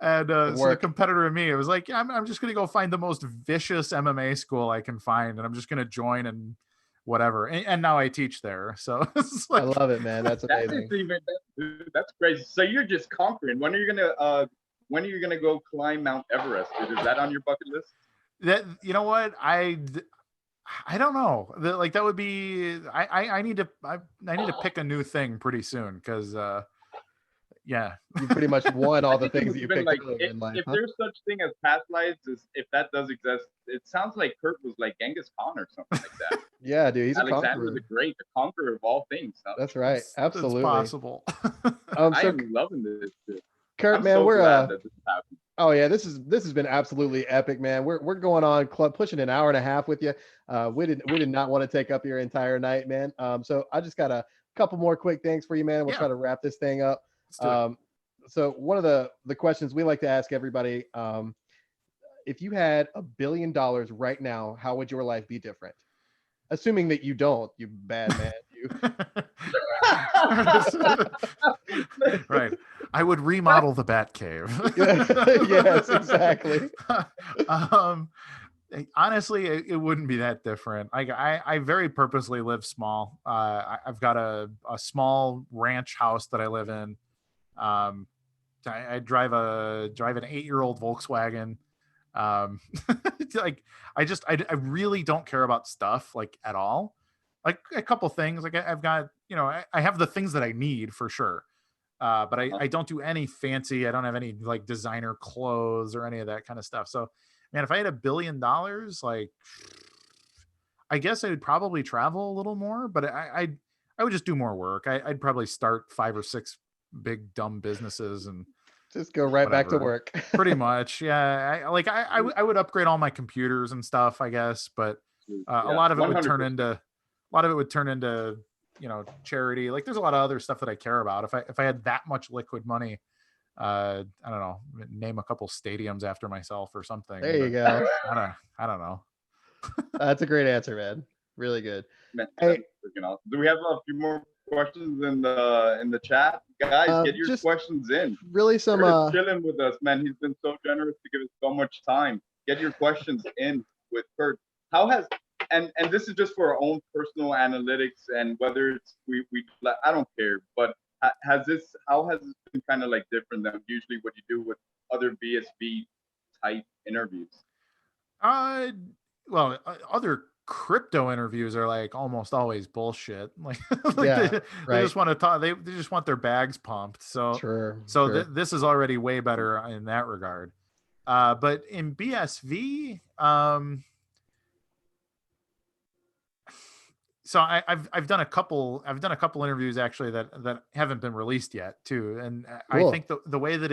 and so the Work. competitor in me, it was like, yeah, I'm just gonna go find the most vicious MMA school I can find, and I'm just gonna join and whatever. And now I teach there, so it's I like, love it, man. That's That amazing. is even that's crazy. So you're just conquering. When are you gonna go climb Mount Everest? Dude? Is that on your bucket list? that, you know what, I don't know. Like that would be, I need to, I need to pick a new thing pretty soon because yeah. You pretty much won I all the think it things was that you even picked like earlier in life, if huh? there's such thing as past lives, if that does exist, it sounds like Kurt was like Genghis Khan or something like that. Yeah, dude, he's a Alexander the conqueror. Great, the conqueror of all things. Huh? That's right. That's Absolutely. possible. I So am loving this. Dude. Kurt, I'm man, so we're glad that this happened. oh yeah, this has been absolutely epic, man. We're going on club pushing an hour and a half with you. We did not want to take up your entire night, man. So I just got a couple more quick things for you, man. We'll Yeah. try to wrap this thing up. Let's do it. So one of the questions we like to ask everybody, if you had $1 billion right now, how would your life be different? Assuming that you don't, you bad man. You Right. I would remodel the Bat Cave. yes, exactly. Honestly, it wouldn't be that different. I very purposely live small. I've got a small ranch house that I live in. I drive an 8-year-old Volkswagen. Like I really don't care about stuff like at all. Like a couple things, like I've got, I have the things that I need for sure. But I don't do any fancy. I don't have any like designer clothes or any of that kind of stuff. So, man, if I had $1 billion, like, I guess I would probably travel a little more. But I would just do more work. I'd probably start 5 or 6 big dumb businesses and Just go right back to whatever. work. Pretty much, yeah. I would upgrade all my computers and stuff, I guess. But a lot of it would turn 100%. into charity. Like there's a lot of other stuff that I care about. If I had that much liquid money, I don't know, name a couple stadiums after myself or something. There you but go. I don't know. That's a great answer, man. Really good. Man, Hey, that's freaking awesome. Do we have a few more questions in the chat? Guys, get your just questions in. really some Kurt is chilling with us, man. He's been so generous to give us so much time. Get your questions in with Kurt. How has and this is just for our own personal analytics and whether it's we I don't care, but how has this been kind of like different than usually what you do with other BSB type interviews? Well, other crypto interviews are like almost always bullshit. Like, Yeah, they right. just want to talk. They just want their bags pumped. So Sure. this is already way better in that regard. But in BSV, so I've done a couple interviews actually that haven't been released yet too, and Cool. I think the way that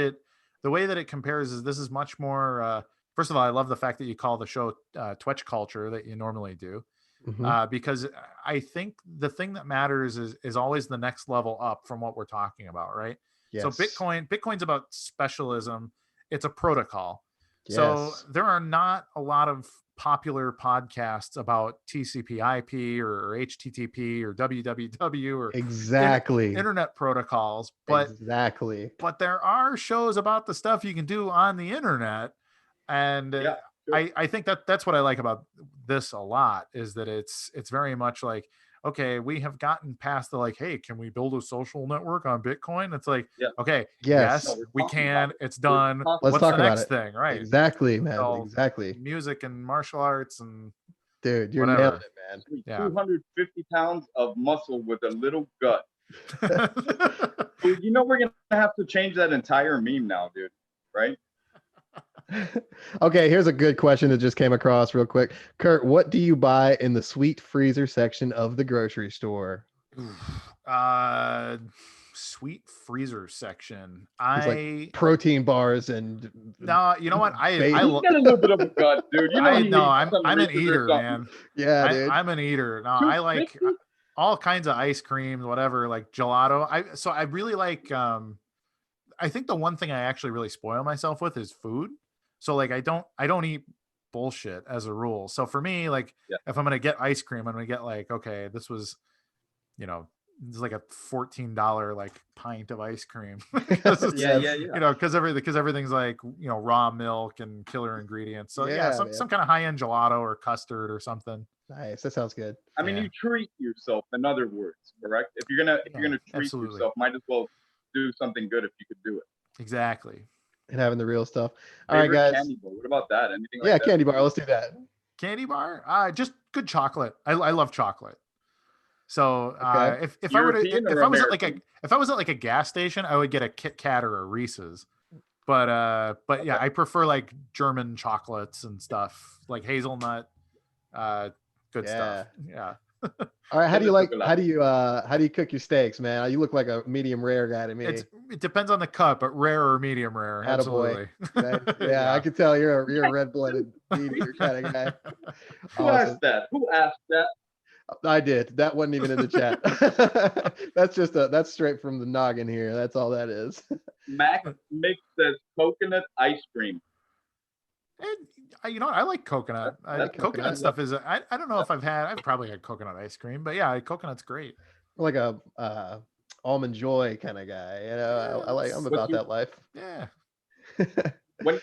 it compares is this is much more. First of all, I love the fact that you call the show Twitch culture that you normally do, Mhm. because I think the thing that matters is always the next level up from what we're talking about, right? So Yes. Bitcoin's about specialism. It's a protocol. So Yes. there are not a lot of popular podcasts about TCP/IP or HTTP or www or Exactly. internet protocols, but Exactly. there are shows about the stuff you can do on the internet, and Yeah, sure. I think that's what I like about this a lot, is that it's very much like, okay, we have gotten past the like, hey, can we build a social network on Bitcoin? It's like, Yeah. okay, Yes. No, we're we talking can, about it. it's We're done. talking Let's What's talk the about next it. thing, right? Exactly, man. So, Exactly. music and martial arts and Dude, you're nailing whatever. it, man. Sweet. Yeah. 250 pounds of muscle with a little gut. Dude, you know we're gonna have to change that entire meme now, dude. Right? Okay, here's a good question that just came across real quick. Kurt, what do you buy in the sweet freezer section of the grocery store? Sweet freezer section. He's like protein bars and No, you know what? He's got a little bit of a gut, dude. You know I'm an eater, man. Yeah, dude. I'm an eater. No, I like 250? all kinds of ice creams, whatever, like gelato. I really like I think the one thing I actually really spoil myself with is food. So like I don't eat bullshit as a rule. So for me, like Yeah. if I'm gonna get ice cream, I'm gonna get like, okay, this was, it's like a $14 like pint of ice cream. Yeah. You know, because everything's like, you know, raw milk and killer ingredients. So yeah, Yeah, man. some kind of high-end gelato or custard or something. Nice. That sounds good. I mean, Yeah. you treat yourself. In other words, correct? If you're gonna treat absolutely. yourself, might as well do something good if you could do it. Exactly. And having the real stuff. All right, Favorite guys. candy bar. What about that? Anything like Yeah, that? candy bar. Let's do that. Candy bar, just good chocolate. I love chocolate. So Okay. if I were to European if or I was at American? like a gas station, I would get a Kit Kat or a Reese's. But yeah, I prefer like German chocolates and stuff, like hazelnut, good stuff. Yeah. All right. How do you like? Chocolate. How do you cook your steaks, man? You look like a medium rare guy to me. It depends on the cut, but rare or medium rare. Attaboy. Absolutely. Yeah, I can tell you're a red-blooded meat eater kind of guy. Who asked that? Who asked that? I did. That wasn't even in the chat. That's straight from the noggin here. That's all that is. Mac Mix says coconut ice cream. And you know what? I like coconut. That's Coconut stuff is. I don't know if I've probably had coconut ice cream, but yeah, coconut's great. Like a almond joy kind of guy. You know, I'm about that life. Yeah.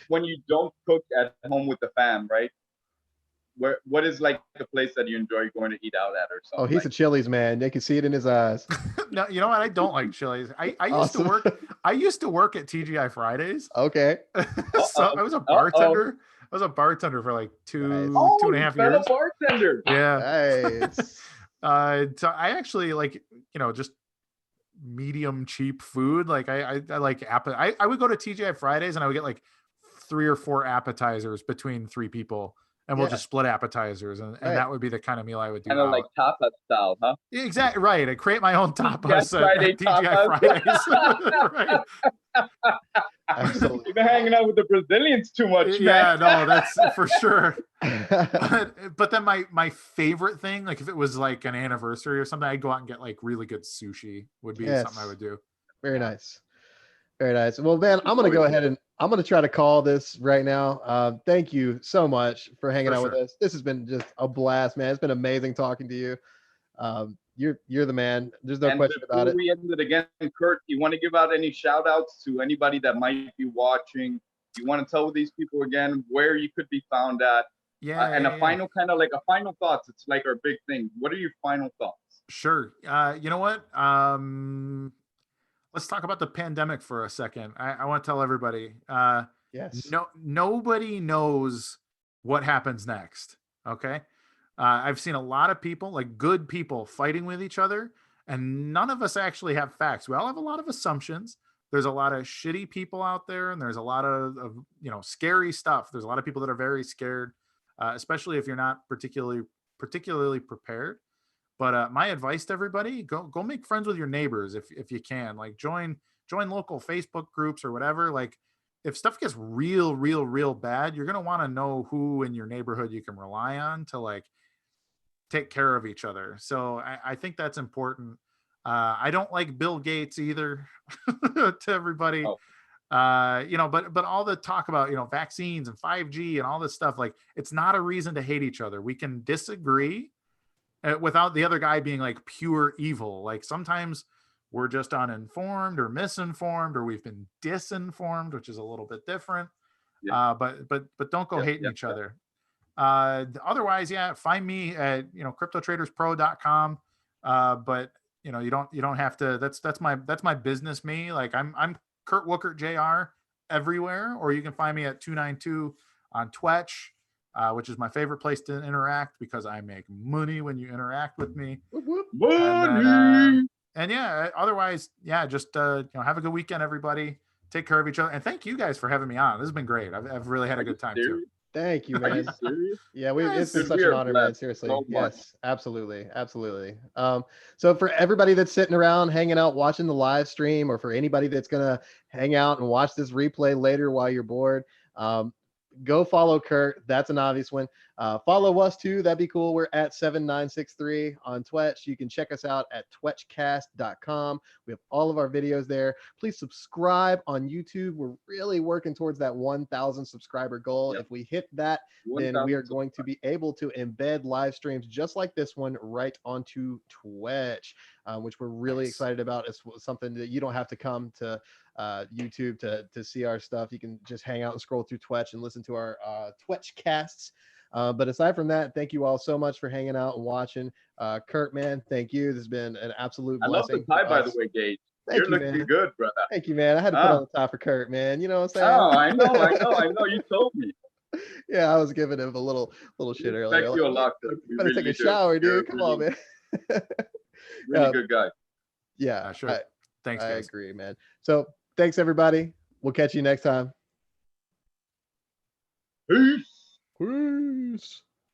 When you don't cook at home with the fam, right? What is like the place that you enjoy going to eat out at or something? Oh, he's a Chili's man. They can see it in his eyes. No, you know what? I don't like Chili's. I used Awesome. to work. I used to work at TGI Fridays. Okay. So I was a bartender. I was a bartender for like two and a half fellow years. bartender. Yeah. Nice. So I actually like, you know, just medium cheap food. Like I like I would go to TGI Fridays and I would get like 3 or 4 appetizers between 3 people. And we'll just split appetizers, and that would be the kind of meal I would do. Kind of like tapas style, huh? Exactly right. I create my own tapas Friday at TGI Fridays. Right. Absolutely. You've been hanging out with the Brazilians too much, Yeah, man. no, that's for sure. But then my favorite thing, like if it was like an anniversary or something, I'd go out and get like really good sushi. Would be something I would do. Very nice. Very nice. Well, man, I'm going to go ahead and I'm going to try to call this right now. Thank you so much for hanging out with us. This has been just a blast, man. It's been amazing talking to you. You're the man. There's no question about it. Before we end it again, Kurt, you want to give out any shout outs to anybody that might be watching? You want to tell these people again where you could be found at? Yeah. And a final kind of like a final thoughts. It's like our big thing. What are your final thoughts? Sure. You know what? Let's talk about the pandemic for a second. I want to tell everybody, Yes. Nobody knows what happens next. Okay. I've seen a lot of people, like good people, fighting with each other, and none of us actually have facts. We all have a lot of assumptions. There's a lot of shitty people out there, and there's a lot of scary stuff. There's a lot of people that are very scared, especially if you're not particularly prepared. But my advice to everybody, go make friends with your neighbors if you can. Like join local Facebook groups or whatever. Like if stuff gets real bad, you're gonna want to know who in your neighborhood you can rely on to like take care of each other. So I think that's important. I don't like Bill Gates either to everybody. But all the talk about vaccines and 5G and all this stuff, like it's not a reason to hate each other. We can disagree without the other guy being like pure evil. Like sometimes we're just uninformed or misinformed, or we've been disinformed, which is a little bit different. Yeah. But don't go hating each other. Otherwise, find me at cryptotraderspro.com. But you don't have to. That's my business. Me, like I'm Kurt Wuckert Jr. everywhere, or you can find me at 292 on Twitch. Which is my favorite place to interact because I make money when you interact with me. Money. Otherwise, just have a good weekend, everybody. Take care of each other, and thank you guys for having me on. This has been great. I've really had a good time too. Thank you, man. Are you serious? Yeah, it's been such an honor, man. Seriously. Yes, absolutely. So for everybody that's sitting around, hanging out, watching the live stream, or for anybody that's gonna hang out and watch this replay later while you're bored, go follow Kurt. That's an obvious one. Follow us too. That'd be cool. We're at 7963 on Twitch. You can check us out at twitchcast.com. We have all of our videos there. Please subscribe on YouTube. We're really working towards that 1,000 subscriber goal. Yep. If we hit that, then we are 1,000 going to be able to embed live streams just like this one right onto Twitch, which we're really excited about. It's something that you don't have to come to YouTube to see our stuff. You can just hang out and scroll through Twitch and listen to our Twitch casts. But aside from that, thank you all so much for hanging out and watching. Kurt, man, thank you. This has been an absolute I love blessing. the tie, for by us. the way, Gage. Thank You're you, looking man. good, brother. Thank you, man. I had to put on the top for Kurt, man. You know what I'm saying? Oh, I know. You told me. Yeah, I was giving him a little shit earlier. Respect you a Like, lot, Kurt. We better really take a do. shower, dude. You're Come on, man. Really good guy. Yeah, Sure. Thanks, I guys. agree, man. So thanks, everybody. We'll catch you next time. Peace. Peace.